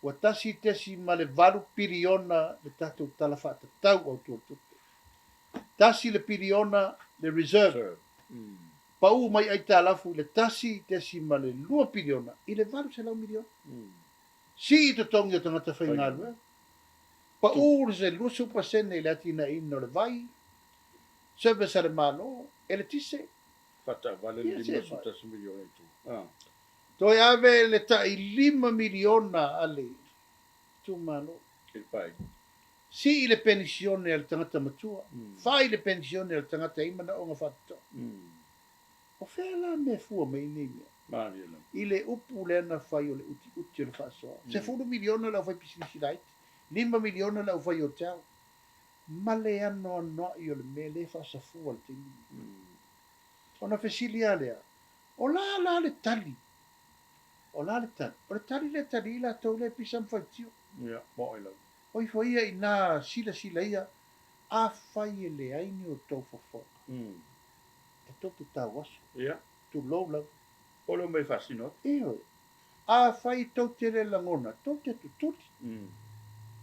Wa tasi tesi ma le varu piriona le tato tala whata tau au tuatupe. Tasi le piriona le reserve. Pau mai ai talafu le tasi te si ma le 2 piliona i le 8 miliona. Si i te tongi o tangata whaingaru. Pau le se 2% i le atina ino le vai. Sebe sa le malo, e le tise. Fata vale lima suta miliona tu. Toi ave le ta i 5 miliona ale tu malo. Il pai. Si le pensione al tangata matua, fai le pensione al tangata imana o ngafata. O fela me fua me ini mea. I le upu lena fai o le uti o le fasoa. Se 4 miliona la fai pisinisi dait, 5 miliona la fai o tau. Ma le ano i o le me le fasa fua le tini. Ona fesilia lea. O la le tali. O la le tali. O le tali la tau le pisam fai tio. Ia, mo ila. Oi foi ia ina sila ia a fai le aini o tau fofo. E tau te tau aso. Ia. Tu lola. O lo mai fasino. Io. A fai tau te le langona. Tau te tututi.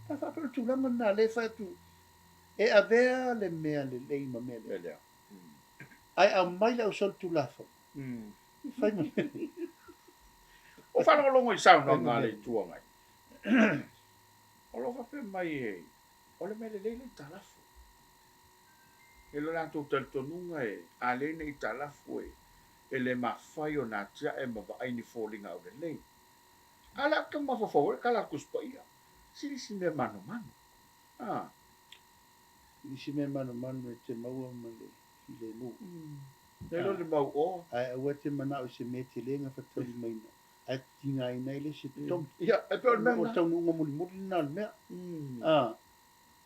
A fa pero tu langa na le fai tu. E a vea le mea le leima mea le. Lea. Ai a mai la usol tu lafa. Fai ma. O fa no longo I sao no ngale tua ngai. O lo fa pe mai e. O le mele le talafu. E lo lanto tel tonunga e. A le ne talafu e. E le mawhai o nā tia e ma ai ni falling out le lei. Ala ka mawhawhau e kala kuspa ia. Siri si me mano mano. Isi me mano e te maua ma le hile mu. Ne lo le mau o. Ai aua te mana o se me te lenga fatali maina. Ai tinga ina ile se tom. Ia, e pe o le mea. O tau nunga muli na le mea.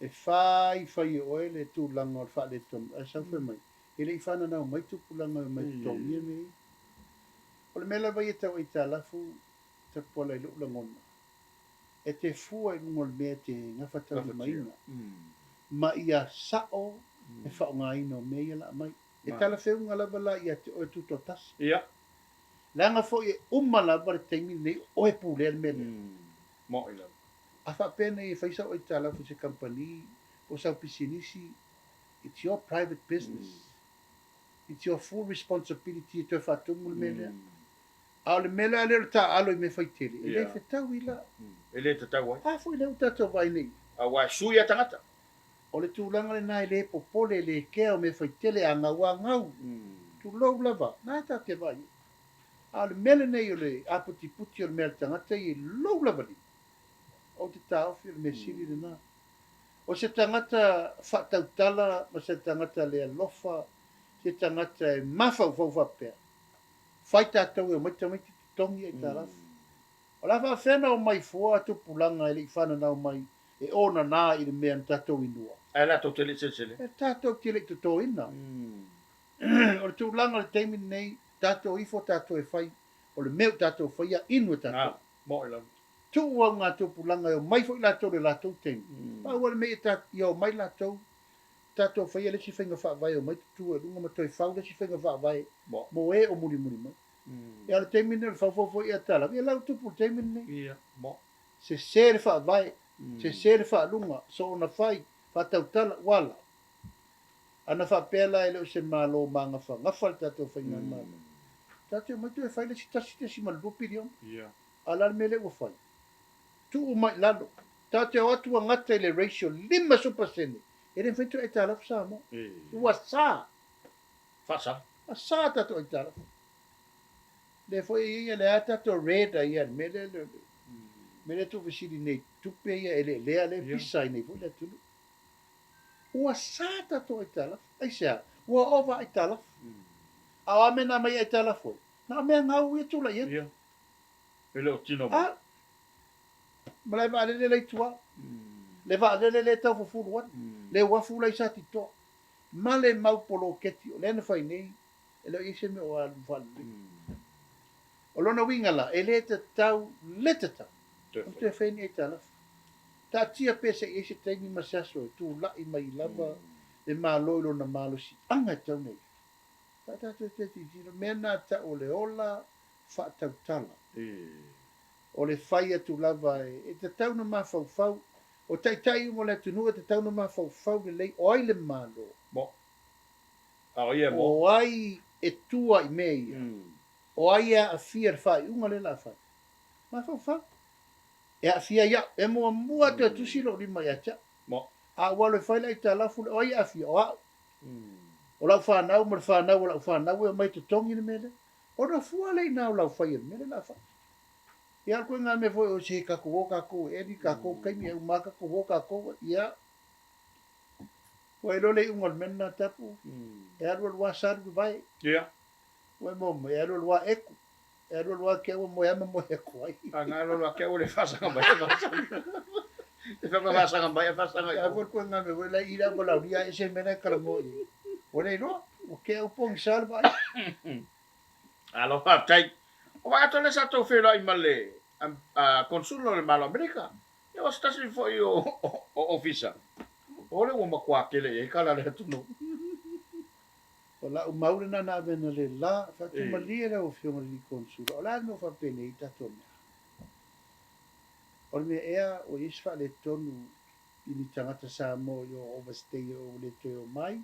E fai o ele tu langa o fa le tom. Ai sau fe mai. Ele I whana nao mai tupu langa mai tongia me. O le mela vai e tau I talafu ta pola I luk langona. E te fua I lungo le mea te ngawhatau maina. Ma ia sao e whaonga ino me ia la mai. E tala whiunga lava la ia te oe tuto tasi. Ia. Langa fo I umala bare teimi nei oe pule al mele. Mo ila. A whapena I whaisa o I talafu se company o sau pisinisi. It's your private business. It's your full responsibility to whatungu le mele. A le mele a lero ta alo I me whaitele. E le whetau I la. E le te tau ai. A fo I leo tato vai nei. A wai sui a tangata. O le tūlanga le nai le popole le kea o me whaitele a ngau a ngau. Tu lou lava. Nā tā te vai. A le mele nei o le aputi puti o le mele tangata I lou lava li. O te tāwhi o le mesiri le nā. O se tangata whatautala ma se tangata le alofa. Se tangata e mawhau whapea. Whai tātou e o maita tongi e tārafu. O la whawhena o mai fua tu pulanga e li whana nao mai e ona nā I le mea tātou inua. E la tau tele sele. E tātou tele tu tō ina. O le tūlanga le teimi nei, tātou ifo tātou e whai, o le meu tātou whai a inua tātou. Mo ila. Tu ua ngā tō pulanga e o mai fo I lātou le lātou teimi. Pa ua le mea tātou, I o mai lātou, tātou whai a lesi whainga whaavai o mai tutua, runga matoi whau lesi whainga whaavai, mo e o muri mai. E ala teimi nei le whawhawhau I a tala, ia lau tupu le teimi nei. Ia, mo. Se sere whaavai, se sere whaalunga, so ona whai, whatautala, wala. Ana whapela e leo se malo manga wha, ngawhal tātou whainga mana. Tātou mai tu e whai lesi tasi malupi rion. Ia. Ala mele ua whai. Tu o mai lalo. Tātou atua ngata I le ratio 5%. E ren whaitu e tālafu sā mo. Ua sā. Fasa. A sā tātou e tālafu. Le fwoi ia le a tātou reda ia mele le. Mele tu visiri nei tupe ia ele lea le pisai nei fwoi le tulu. Ua sā tātou e tālafu. Ai sea. Ua ova e tālafu. A amena mai e tālafu. Na mea ngau ia tula ia. Ia. Ele o tino. Ah. Malai va le le tua. Le va le tau fo fulu wan. Le wafu lai sa tito. Male mau polo keti o le na fai nei. Ele ise me o alu fal. O lona wingala e le te tau le te tau. O te fai nei tala. Ta tia pese e se tengi masaso tu la I mai lava e malo lo na malo si anga tau nei. Ta te tino mena ta o le ola fa tau tala. O le fai atu lava e te tau na mawhau o tai mo le tunua te tau na mawhau le lei o ai le malo. Mo. A ia mo. O ai e tua I mei. O aia a fia fai unga le la fai. Ma fa. E a fia ia e mua te tusilo lima ia cha. Mo. A wale fai la ita la fu o ia a fia o a. O lau whanau, mar whanau, o lau whanau e mai te tongi ni mele. O na fua lei nao lau whai mele la whai. Ia koe ngā me foi o se kako e ni kako kaimi e umaka ko kako ia. Koe lole ungal mena tapu. E arua lua saru vai. Ia. Koe momo, e arua lua eku. E arua lua ke ua moyama mo eku ai. A ngā lolo ke ule whasanga mai e whasanga. E whaka whasanga mai e whasanga i. Ia koe ngā me foi la ira mo lau ria e se mena karango i. O nei no, o ke au pongi saru vai. Aloha tai. O wa atole sa tau whela I male konsulo le malo Amerika. Ia was tasi fo I o ofisa. Ole o makua kele e kala le tunu. O la umaure na na vena le la, fa tu malia o fiona li konsulo. O la no fa pene I tato mea. O me ea o isfa le tonu I ni tangata Samoa o overstay o le te o mai.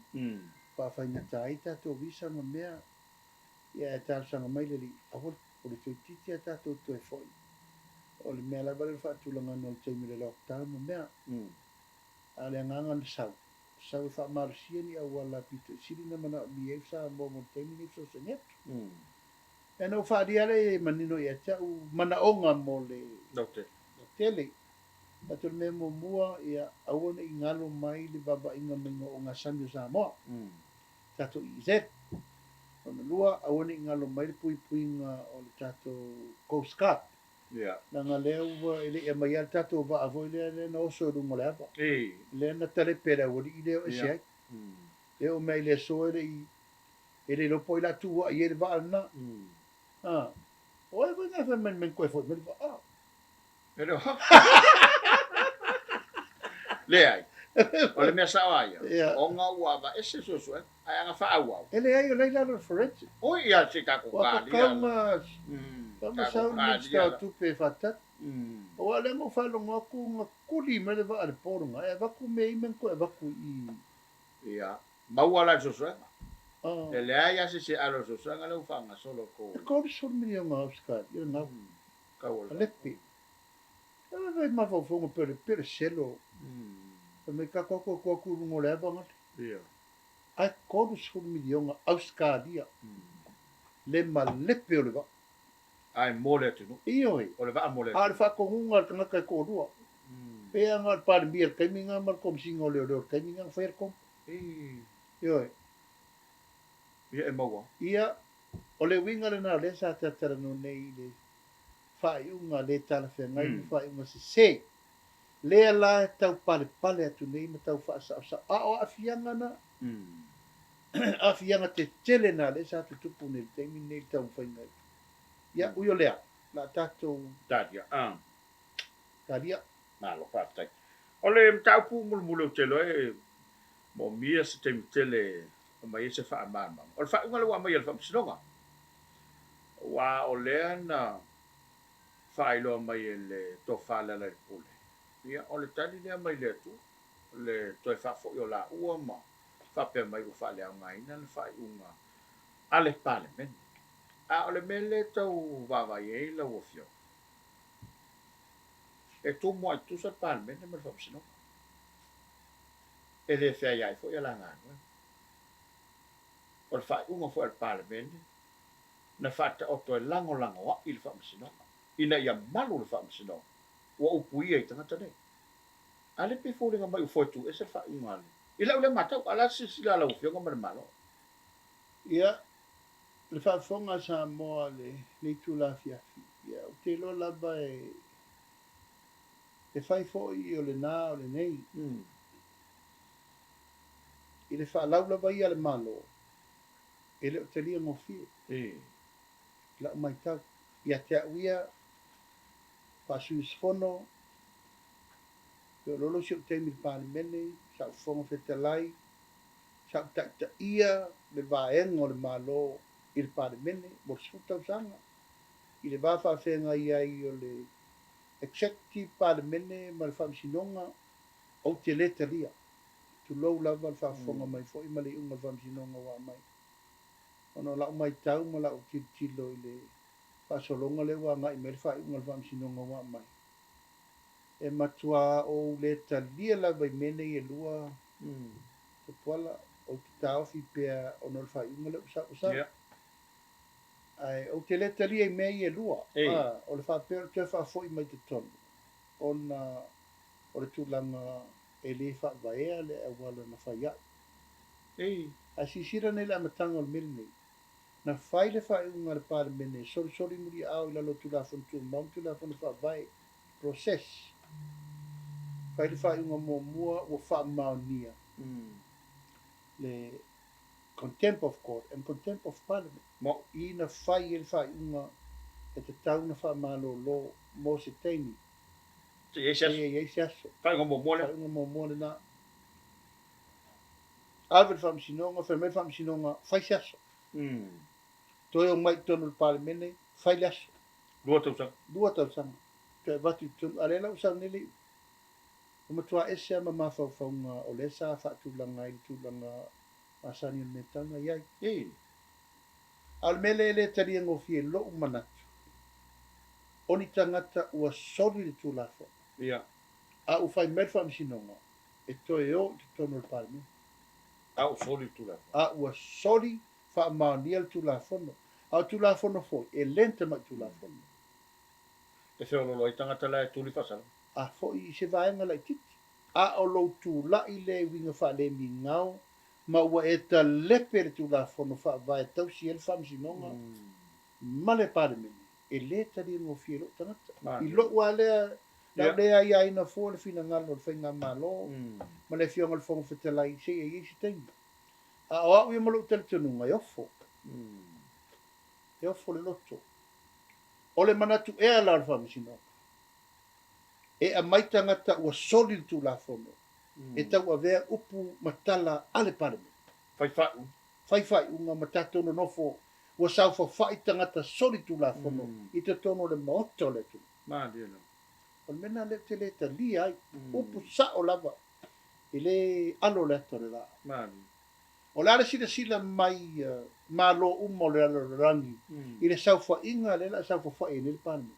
Fa fa ina tai tato visa ma mea. Ia e tau sanga mai le li. Ahol, o le tui titi a tato tu e foi. O le mea la vale fa tu langa no te mi le lockdown ma mea. A le nganga le sau. Sau fa marusia ni au ala pito. Siri na mana mi e sa mo mo te mi ni so se net. E no fa dia le manino ia tau mana onga mo le. Dokte. Tele. Atu le mea mo mua ia awane I ngalo mai le baba inga mengo o ngā Sanyo Samoa. Tato I zet. Ona lua awane I ngalo mai le pui nga o le tato Coast Guard. Na ngā leo ele e mai al tato va avoi le na oso rungo le ava. Le na tale pera wadi I leo e se ai. Leo mei le so ele lopo I la tua I ele va alna. O e vanga fa men koe fo. Pero le ai. O le mea sao ai. O ngā uava e se so e. Ai anga wha au. Ele ai o leila lo forensic. O ia se kako kāli. Waka kaunga sau ni stau tupe fatat. O ale mo whalonga ku ngā kuri me le va ale porunga. E vaku me I men koe vaku I. Ia. Maua la so e. E le ai ase se alo so e ngale ufanga solo ko. E kore solo mi o ngā uskar. Ia ngā. Alepi. Ela vai ma fo fongo per selo. Me ka koko rungo le vanga. Ia. Ai kore solo mi o ngā auskaria. Le malepe o le va. Ai mole tu no. Ioi. O le va mole. Al fa ko hunga tanga ka ko rua. Pe anga par bir kaiminga mar kom singo le kaiminga fer kom. Ioi. Ia e maua. Ia o le winga le na le sa tatara no nei le fai unga le tala fe ngai fai unga se. Le la tau pale atu nei ma tau fa sa o afianga na. Afianga te tele na le sa tupu nei te mi nei tau fai ngai. Ia uyo lea. La tato Tadia. Tadia. Malo fatai. Ole tau pu mulu telo e mo mia se te tele mai se fa mama. O fa unga wa mai fa sinonga. Wa ole na fa ilo mai le to fa la le pule. Ia ole tali le mai le tu. Le to fa fo yo la ua ma. Fa pe mai u fa le mai na fa unga. Ale pale men. A ole mele tau va e la wo fio. E tu mo tu sa pale men me fa sinonga. Ele fe ai fo yo la ngana. O fa unga fo al parlamento na fata o to lango wa il fa msino ina ya malu fa msino wa upui ai tanga tane ale pe fo nga mai fo tu ese fa unga ila ule mata ala sila la ufio nga malo ia le fa fonga sa mo le tu la fia ia o te lo la ba e fai fo I o le na o le nei ile fa la ba ia le malo ele o te lia mo fie. La mai tau. Ia te uia. Pasu isfono. Pe lolo si o te mi palimene. Sa o fongo fetalai. Sa o ta ia. Le vaengo le malo. Il palimene. Mo suta usanga. I le vafa whenga ia I o le executive palimene. Ma le whamsinonga. O te leta lia. Tu lou lava le whafonga mai fo. I ma le unga whamsinonga wa mai. Ono la mai tau ma la tilo i le whaasolonga le wa ngai me le whaaiunga le whaamisinonga wa mai. E matua o le talia la vai mene i e lua te puala o te tau fi pia ono le whaaiunga le usa. Ai o te le talia i mea i e lua. O le whaapea te whaafoi mai te tonu. Ona o le tūlanga e le whaavaea le awala na whaia. A sisira nei la amatanga o le mele nei. Na whai le whaaiunga le pāre mene, sori muri au i lalo tūlafon tū mauntu la whanu whaavai process. Whai le whaaiunga mua o whaamaunia. Le contempt of court and contempt of parliament. Mo I na whai le whaaiunga e te tau na whaamalo lo mo se teini. Yes. Whaaiunga mo mua le na. Alvin Faamisionare, Fermet Faamisionare, whai se aso. Toi o mai tonu le parlemene, whai le aso. Dua tausanga. Toi vatu tonu, alela usang nili. O matua ese ma mawhauwhaunga o lesa, whaatulanga i tūlanga masani o metanga iai. Al mele le taria ngofie lo manatu. Oni tangata ua sori le tūlafo. A ufai med Faamisionare, e toi o te tonu le parlemene. A ua sori whaamaunia le tūlafono. A tūlafono fo, e lenta mai tūlafono. E whiololo i tangata la e tūli whasara. A fo I se vaenga lai titi. A o lo tūlai le winga wha le mi ngau, ma ua e ta lepe le tūlafono wha vai tausi e le Faamisionare. Ma le parlemene, e le tari ngo fielo tangata. I lo ua lea, la lea ia ina fo le fina ngalo le whainga malo, ma le fionga le fonga whetalai se e isi tengi. A o au ia malo tele tununga, e ofo. E ofo le loto. O le manatu e ala le Faamisionare. E a mai tangata ua soli le tūlafono. E tau a vea upu matala ale parlemene. Whai unga matatono nofo ua sau whawhai tangata soli tūlafono I te tono le maoto le tu. O mena le te le tali ai, upu sa o lava. I le alo le ato le la. O la sila mai malo umo le alo rangi. I le sau whainga le la sau whawhai le parlemene.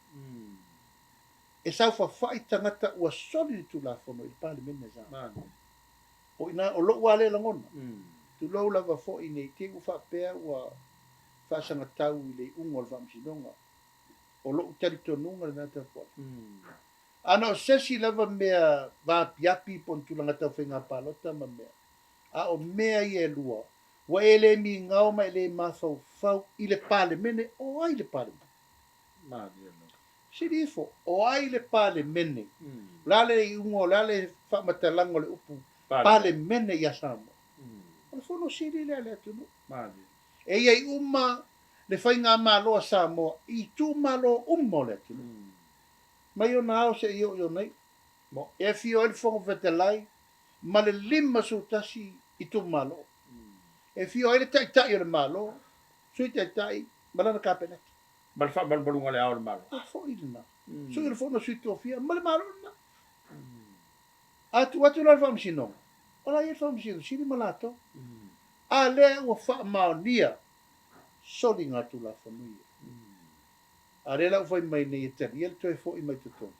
E sau whawhai tangata ua soli le tūlafono I le parlemene za. O ina o lo wale langona. Tu lo lava fo I nei te ufa pea ua whaasanga tau I le ungo le Faamisionare. O lo utari tonunga le nata po. Ana o sesi lava mea va piapi pon tulanga tau whenga palota ma mea. A o mea I e lua. Wa ele mi ngau ma ele mafau fau I le parlemene o ai le parlemene. Sirifo, o ai le parlemene. Lale I ungo, lale whamatalango le upu. Parlemene I a Samoa. O le whono siri le ale atunu. E iei uma le whainga māloa Samoa. I tū māloa ummo le atunu. Mai o nao se io nei. E fio ele whongo vetelai. Ma le lima sutasi I tū māloa. E fio ele tai o le māloa. Sui tai, malana kāpeneti. Balunga le ao le malo. A fo I lina. Sui le whono sui tōwhia, ma le māloa na. Atu la le Faamisionare. Ola I le Faamisionare, siri malato. A le ua whaamaunia. Soli ngā tūla whanuia. A le lau whai mai nei e tari, ele toi fo I mai tutonu.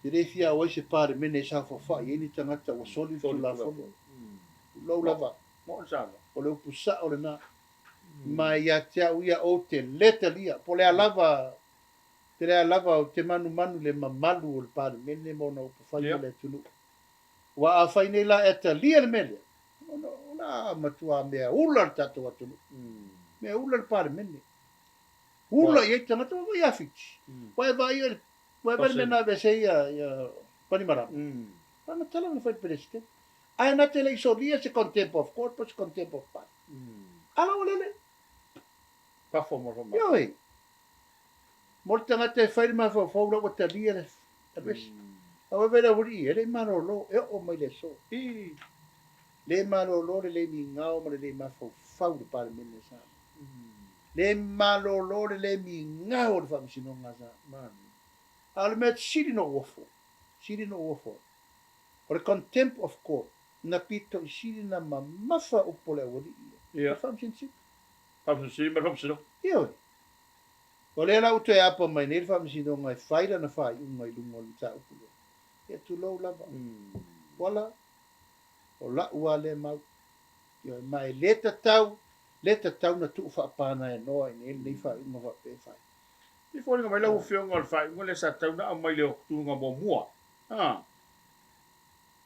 Te refia o se pare mene sa whawhai, eni tangata ua soli tūla whanu. Lau lava. O le upusa o le nā. Mai ia te au ia o te leta lia. Po le alava, o te manu le mamalu o le pare mene mo na upufai o le tunu. Wa a whai nei la e ta lia le mele. Ona matua mea ula le tato atunu. Mea ula le pare mene. Ula i eita ngata wa ia fiti. Wa e vai le mena vese ia panimara. Ana tala na whai president. Ai na te le isolia se contempt of court, pa se contempt of part. Ala o lele. Pafo moroma. Yoi. Morta ngata e whairi ma whaura wa ta lia le abesi. Awa vera wuri, ele maro lo, e o mai le so. Le maro lo le mi ngao ma le ma fau le pare mene sa. Le malo lo le mi ngao le Faamisionare sa. Ala me siri no wofo. Siri no wofo. O le contempt of court. na pito isili na mamafa upole wadi. Ia. Famsin si. Famsin ma famsin. Iyo. O le la uto e apa mai nei famsin no ngai faida na fai ngai lungo le ta upole. E tu lo lava. Wala o la ua le mau. Ia mai leta tau na tu fa pana e no ai nei fa no fa pe fai. I fo nga mai lau fio ngol fai ngole sa tau na mai le tu nga mo mua. Ah.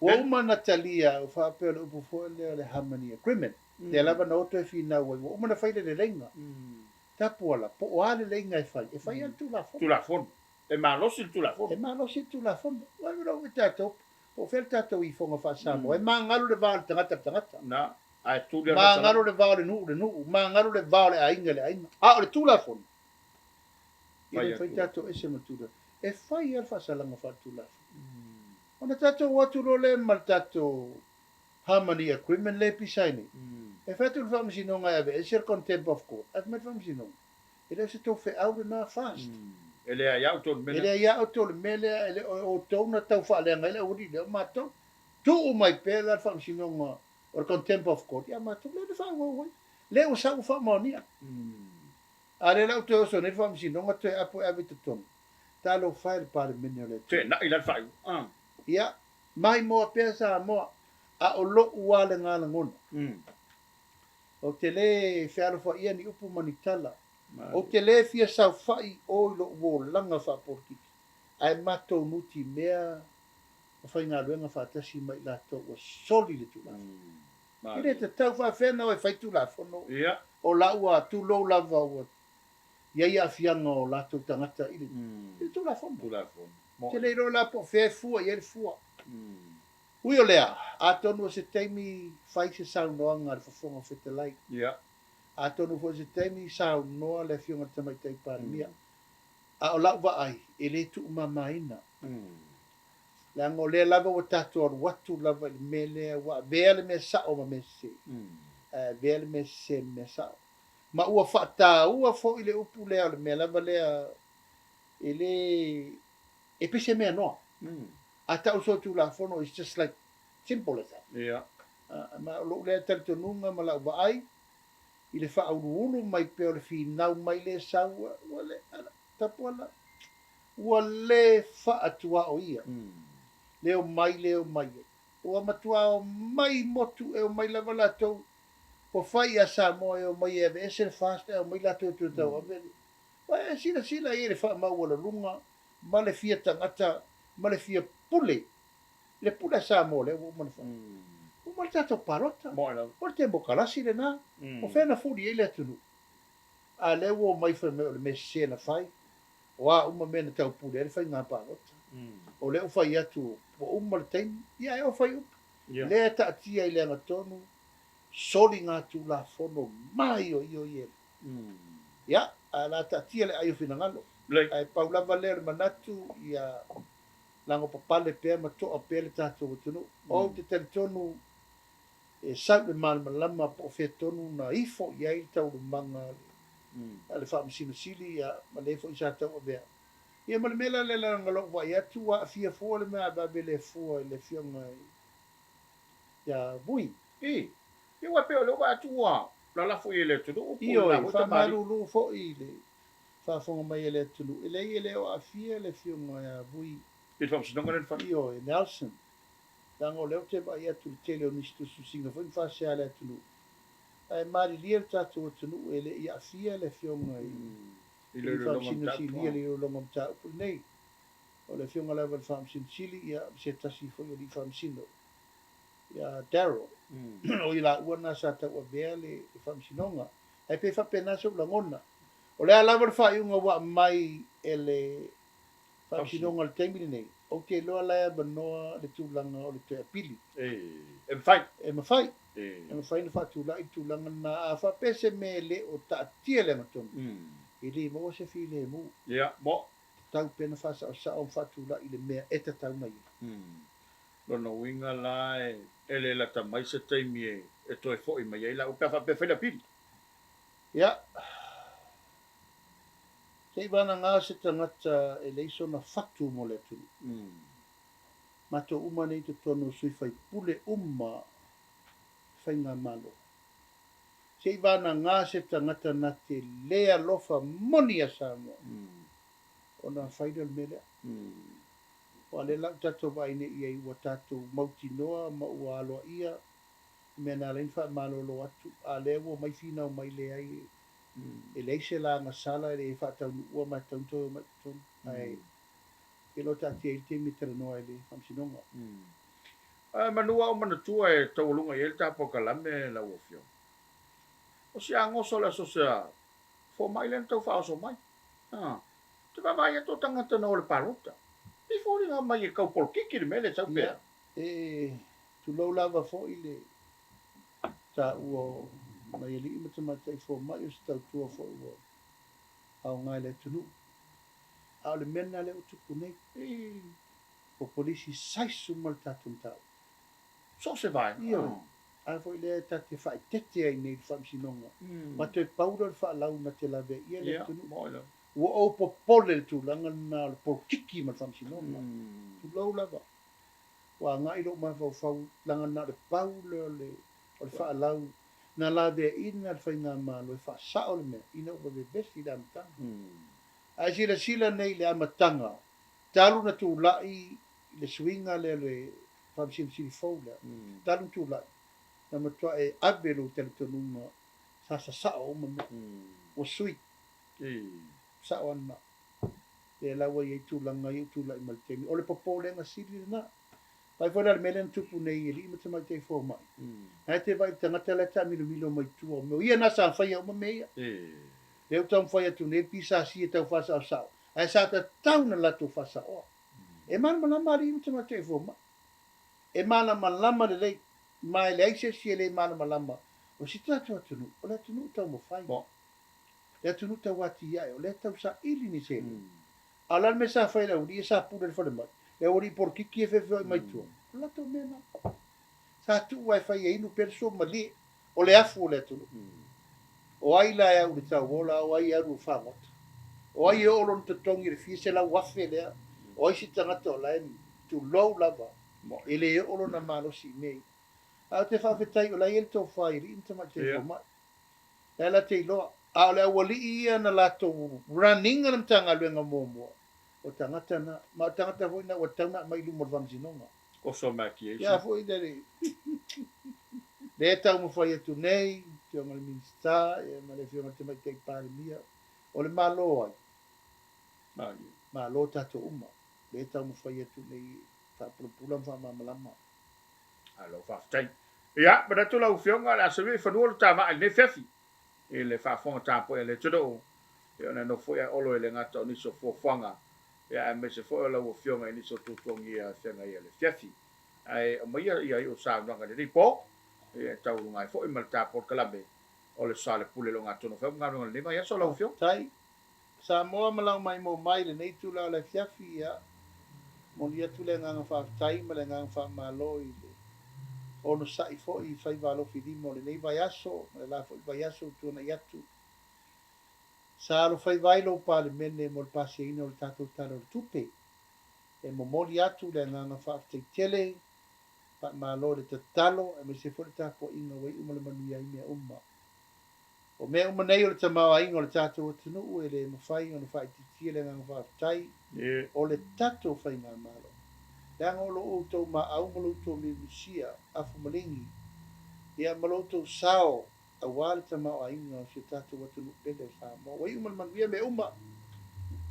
Wa uma na talia o fa pe o fo le harmony agreement. Te lava na oto e fina wa uma na faile le lenga. Tapuala po o ale lenga e fai al tu la fon. Tu la fon. E malosi tu la fon. E malosi tu la fon. Wa no me tato. O fel tato I fonga fa Samoa. E mangalu le val tangata. Na. Ai tu le mangalu le val nu. Mangalu le val a ingale ainga. Ah o tu la fon. Ia fai tato e se matura. E fai al fa salanga fa tu la fon. Ona tato watu lo le mal tato harmony agreement le pisaini. E fai tu famsino nga ave. E ser contempt of court. At met famsino. E le se to fe out na fast. Ele ia auto mele. Ele ia auto mele ele o tona tau fa le ngale o di le mato. Tu o mai pela famsino nga o contempt of court. Ya mato le fa wo. Le o sa fa monia. Ale la auto so ne famsino nga te apo ave te ton. Talo file par minole. Te na ila fa. Ia mai mo pesa mo a o lo ua le ngala ngona. O te le whiaro wha ia ni upu manitala. O te le fia sau whai o lo uo langa wha porki. Ai matou nuti mea o whai ngā ruenga wha tasi mai la tau o soli le tula. Ine te tau wha whena o e whai tula whono. O la ua tu lo lava o ia ia fianga o la tau tangata ili. Tula whono. Tula whono. Te leiro la po fe fua ia le fua. Ui o lea, a tonu se teimi fai se sau noa ngā whafonga whete lai. A tonu fo se teimi sau noa le fionga tamai tei pārimia. A o lau wa ai, e le tu mamaina. La ngo le lava wa tatu ar watu lava i me lea wa vea le me sao ma me se. Vea le me se me sao. Ma ua whata, ua fo i le upu lea le me lava lea e le e pese mea noa. A tau so tu la fono is just like simple as that. Ma lo le tal tonunga ma la wa ai i le fa ulu mai pe o le fi nau mai le sau wa le tapola wa le fa atua o ia. Leo mai. O matua o mai motu e o mai lava la tau po fai a Samoa e o mai e ese fast e o mai la tau tau aveli. Wa sila e le fa ma wala lunga ma le fia tangata ma le fia pule. Le pule Samoa le o mana fa. O mana tato parota. O te mokalasi le na. O fena furi e le atunu. A le o mai fa me me se na fai. Wa uma me na tau pule le fai ngā parota. O le o fai atu po uma le taimi. Ia e o fai upa. Le ta atia i le angatonu. Soli ngā tu la fono mai o io iele. Ia, a la ta atia le ayo fina ngalo. Ai paulava le manatu ia lango papale pe ma to apele tato tunu o te teltonu e sau le malama po fetonu na ifo ia i tau manga ale fa msili ia ma le fo isa tau be ia ma le mela le ngalo wa ia tu wa fia fo le ma ba bele fo le fianga ia bui e wa pe o wa tu wa la fo ile tu o io fa malu fo ile fa fonga mai ele tulu ele o afia le fianga ia bui It was não grande família. Io e Nelson. Dango leo te ba ia tu tele o nisto su singa foi fa se ala tu. Ai mari lia tatu tu ele ia fia le fiona i le lo ngam ta. Ele lo ngam ta pu nei. O le fiona level farm sin Chile ia se tasi foi o di farm sino. Ia Darrow. O ila una sa ta o bele farm sinonga. Ai pe fa pena so la ngona. O le ala fa unga wa mai ele Faamisionare le taimi nei. O ke loa laia manoa le tūlanga o le te apili. E mawhai. E mawhai. E mawhai na whātula i tūlanga na a whapese me le o taatia le matonu. I le mo se fi le mu. Ia, mo. Tau pena whasa o sa o whātula i le mea e ta tau mai. Lona winga la e le la tamai se taimi e toi fo i mai e la o ka whape whaina pili. Ia. Kei wana ngā se tangata e leiso na whatu mo le tunu. Mato uma nei te tono sui fai pule fai ngā malo. Sei vana ngā se tangata na te lea lofa moni a Samoa. O nā whaidal melea. O ale lau tato waine ia i wa tato mauti noa, ma ua aloa ia, mea nā lein wha malolo atu, a lewa mai whina o mai lea i, e leise la ngā sala, e le wha tau ua mai tauntoa mai tonu. Ai, e lo tati e te mitara noa e le whamsinonga. Manua o mana tua e taulunga i el tapo kalame la uafio. O si angoso la so sea, fo mai len tau wha so mai. Te vai e to tangata na o le paruta. I fōri ngā mai e kau polkiki le mele tau pēr. Tu lau lava fo i le ta ua mai e li ima tamatai fo mai o si tau tua fo i ua au ngai le tunu. Au le mena le o tuku nei. O polisi saisu mal tatum tau. So se vai. Ia. Ai fo i le ta te whae tete ai nei whamsinonga. Ma te paura le wha lau na te lawe ia le tunu. Ua o popole le tūlanga na le polkiki ma whamsinonga. Tu lau lava. Wa ngai lo mai fau langa na le paule o le wha lau na lawe ina le whainga malo e wha sao le mea. Ina ua le besi le amatanga. Ai sila nei le amatanga. Talu na tūlai le swinga le whamsinonga fau le. Talu tūlai. Na matua e abelu tele tonunga sa sao o mame. O sui. Sao ana. E lawa i tūlanga i tūlai maltemi. O le popole nga siri na. Pai fora le melen tupu nei e li ima te mai te fō mai. Ai te vai tangata le ta milo mai tua. Meo ia nasa whaia o mamea. Leo tau whaia tu ne pisa si e tau whasa o sao. Ai sa ta tau na lato whasa o. E mana malama li ima te mai te fō mai. E mana malama le lei. Mai le aise si e le mana malama. O si tatu atunu. O le atunu tau mo whai. Le atunu tau wati iai. O le tau sa ili ni se. Alan me sa whai lau. Ni e sa pura le whale mai. E ori por kiki e whewhoi mai tua. O la tau mena. Sa tu wai whai e inu perso ma li. O le afu o le atunu. O ai la e au le tau wola. O ai aru whamata. O ai e olon te tongi re fie se la wafe lea. O ai si tangata o la e tu lou lava. E le e olon na malo si mei. A te whawhetai o lai el tō whai ri inta mai te whamai. E la te iloa. A le awali ia na lato running anam tanga luenga mōmua. O tangata na. Ma tangata hoi na o tauna mai lumor whamsinonga. O so maki e. Ia hoi dere. Le tau mo whai atu nei. Te o ngale minsta. E ma le whionga te mai tei pāre mia. O le malo ai. Malo tato uma. Le tau mo whai atu nei. Whapurupulam whamamalama. Alo whaftai. Ia, mana tu lau whionga la sewe whanua le tāma ai ne whewhi. E le whafonga tāpo e le tudo. E ona no fwea olo e le ngata o niso fwanga. Ia e me se fwea lau whionga e niso tutongi a whenga i le whewhi. Ai o maia ia i o sāunanga le ripo. E tau ngai fwea mal tāpo kalame. O le Soalepule lo ngā tono whea ngā runga le nema. Ia so lau whionga. Tai. Samoa malau mai mo mai le nei tu lau le whewhi ia. Mo lia tu le nganga whaftai ma le nganga whamalo i le. Ono sa i fo i fai valo filimo le nei vai aso, le la fo i vai aso tu na yatu. Sa lo fai vai lo pa le mene mo le pasi ina o le tatou talo le tupe. E mo moli atu le nganga whaaftai tele, pa malo le tatalo, e me se fo le tapo inga wei uma le manuia i mea uma. O mea uma nei o le tamawa inga o le tatou atunu e le mawhai o le whai titia le nganga whaaftai, o le tatou whai ngā malo. Yang o lo tau ma au malo to me misia afu malingi. Ia malo to sao a wale tama o inga o se tatu watu pele Samoa. Wai uma manuia me uma.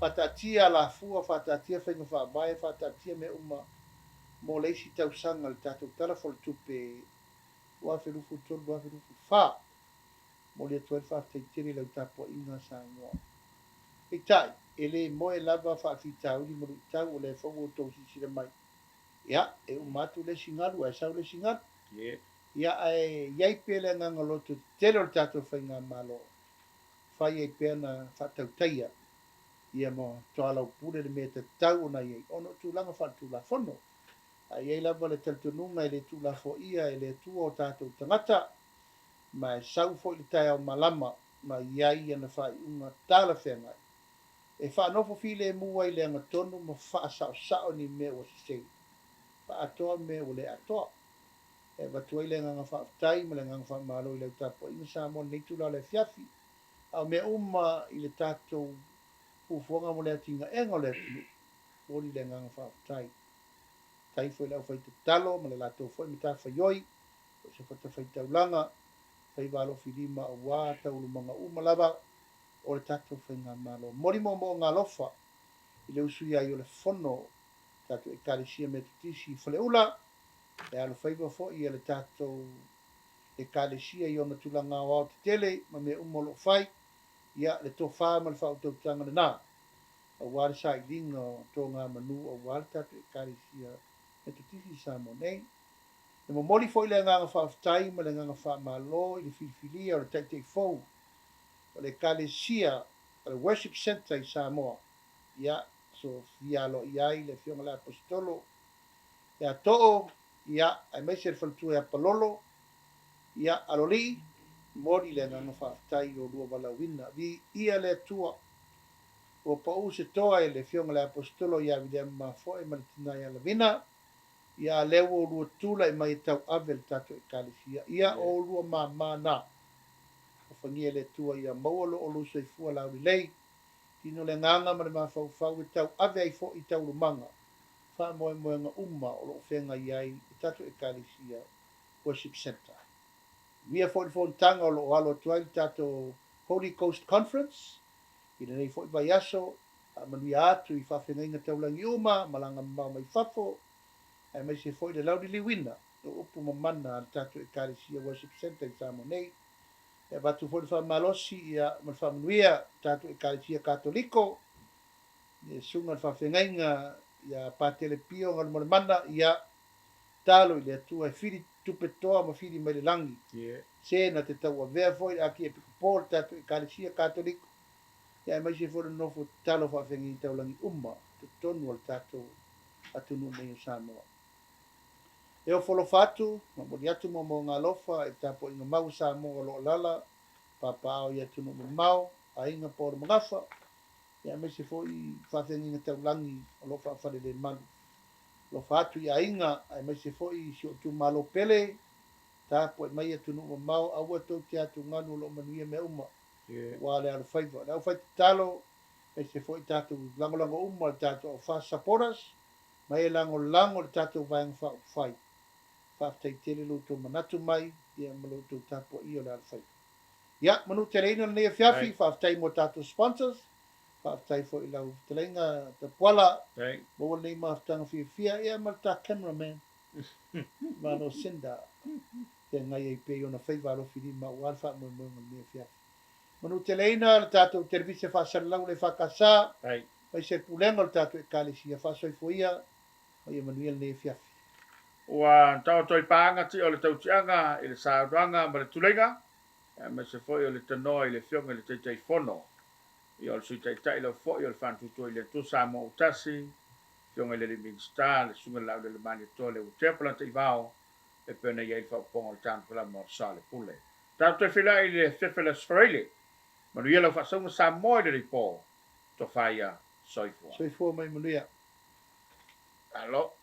Fatatia la fua, fatatia whainga whaabaya, fatatia me uma. Mo leisi tau sanga le tatu tala fol tupe. Wafe rufu tolu, wafe rufu wha. Mo le tuel whaaftai tiri lau tapo inga Samoa. E tai, ele moe lava whaafitau li mo tau o le whongo tau sisira mai. Ia, e umatu le singalu, e sau le singalu. Ia, e iai pele nganga loto, tele o tato whai ngā malo. Whai e pēna whatau taia. Ia mo, toa lau pule le mea te tau o na iei. Ono tūlanga whatu la whono. A iei lava le taltununga e le tū la fo ia, e le tū o tato tangata. Ma e sau fo i taia o malama, ma iai ana whai unga tala whengai. E whanofo file e mua i le anga tonu, ma wha sao sao ni mea o sisei. atoa me o le atoa. E watuai le nganga whaafitai, ma le nganga whaamalo i lau tapo inga Samoa nei tula le fiafi. Au mea i le tātou ufuanga mo le atinga enga le tulu. Ori le nganga whaafitai. Tai foi lau whai te talo, ma le lato foi mi tā whaioi, o se whata whai taulanga, whai walo whilima a wā taulu manga lava, o le tātou whai ngā malo. Mori mo ngā lofa, i le usui ai o le whono, tātou e kālesia me tutisi whale ula, e alo whaiwa fo i le tātou e kālesia i ona tulanga o au te tele, ma mea lo whai, ia le tō whā ma le whao tau tanga na nā. A wāre sa i linga tō ngā manu, a wāre tātou e kālesia me tutisi Samoa nei. E mo moli fo i le nganga whaafitai, ma le nganga whaamalo, i le whiwhilia o le taitei fou, o le kālesia, o le worship center i Samoa. Ia, so fialo i ai le fionga le apostolo, ia to'o, ia, ai mai se le whalatu e apalolo, ia aloli, mori le nganga whaafitai o lua walawina. Vi ia le tua, o pau se toa e le fionga le apostolo, ia videa mafo e malitina ia la vina, ia lewo o lua tula i mai tau avel tato e kālesia. Ia o lua mamana, o whangia le tua ia maualo o lusa i fua lauri lei, tino le nganga ma le mawhau e tau ave ai fo i tau lumanga. Wha moe nga o lo whenga iai i tato e kālesia Worship Center. Mia fo i tanga o lo alo tuai tato Holy Coast Conference, i le nei fo i vai aso, manui atu i whawhenga inga taulangi uma, malanga mau mai whafo, ai mai se foi le laudi liwina o upu mamana al tato e kālesia Worship Center i Samoa nei. E batu foi fa malosi ia ma fa manuia tato e kālesia katoliko. E sunga fa whengainga ia patele pio ngal mo mana ia talo i le atua e whiri tupetoa ma whiri mai le langi. Se na te tau a vea foi aki e pikopol tato e kālesia katoliko. Ia mai se foi nofo talo fa whengi tau langi umma te tonu al tato atunu nei o Samoa. E o folofatu, ma mori atu mo ngā lofa, e tapo inga mau Samoa lo lala, papao ia tunu mo mau, a inga pōra mangafa, ia me se foi whawhengi inga taulangi o lo whawhare le manu. Lofatu ia inga, a me se foi si o tu malo pele, tapo e mai atu mo mau, aua tau te atu nganu lo manuia me uma, wale alu whaiva. Lau whai talo, e se foi tatu langolango uma, le tatu o whasaporas, mai e lango le tatu vaenga whai. Whaftai tele luto manatu mai, ia maluto tapo i o le alwhai. Ia, manu te reina nei fiafi, whaftai mo tato sponsors, whaftai fo i lau te reinga te puala, maua nei maftanga fia, ia malta cameraman, mano sinda, te ngai ei pe i ona whaiva alo whiri ma ualfa mo nei fiafi. Manu te reina, le tato televisia whasalau le whakasa, mai se pulenga le tato e kālesia whasoi fo ia, mai e manuia nei fiafi. Ua tau toi pāanga ti o le tautianga i le sāuanga ma le tulenga. Me se foi o le tanoa i le fionga i le teitei fono. I o le sui teitai lau foi o le whantutua i le tu Samoa utasi. Fionga i le Living Star, le sunga lau le mani toa le utepala te ivao. E pena i ei whauponga o le tāmpula mo Soalepule. Tau toi whila i le Whiwhila Sferele. Manu ia lau whasaunga Samoa i le ripo. To whaia soifua. Soifua mai manuia. Alo.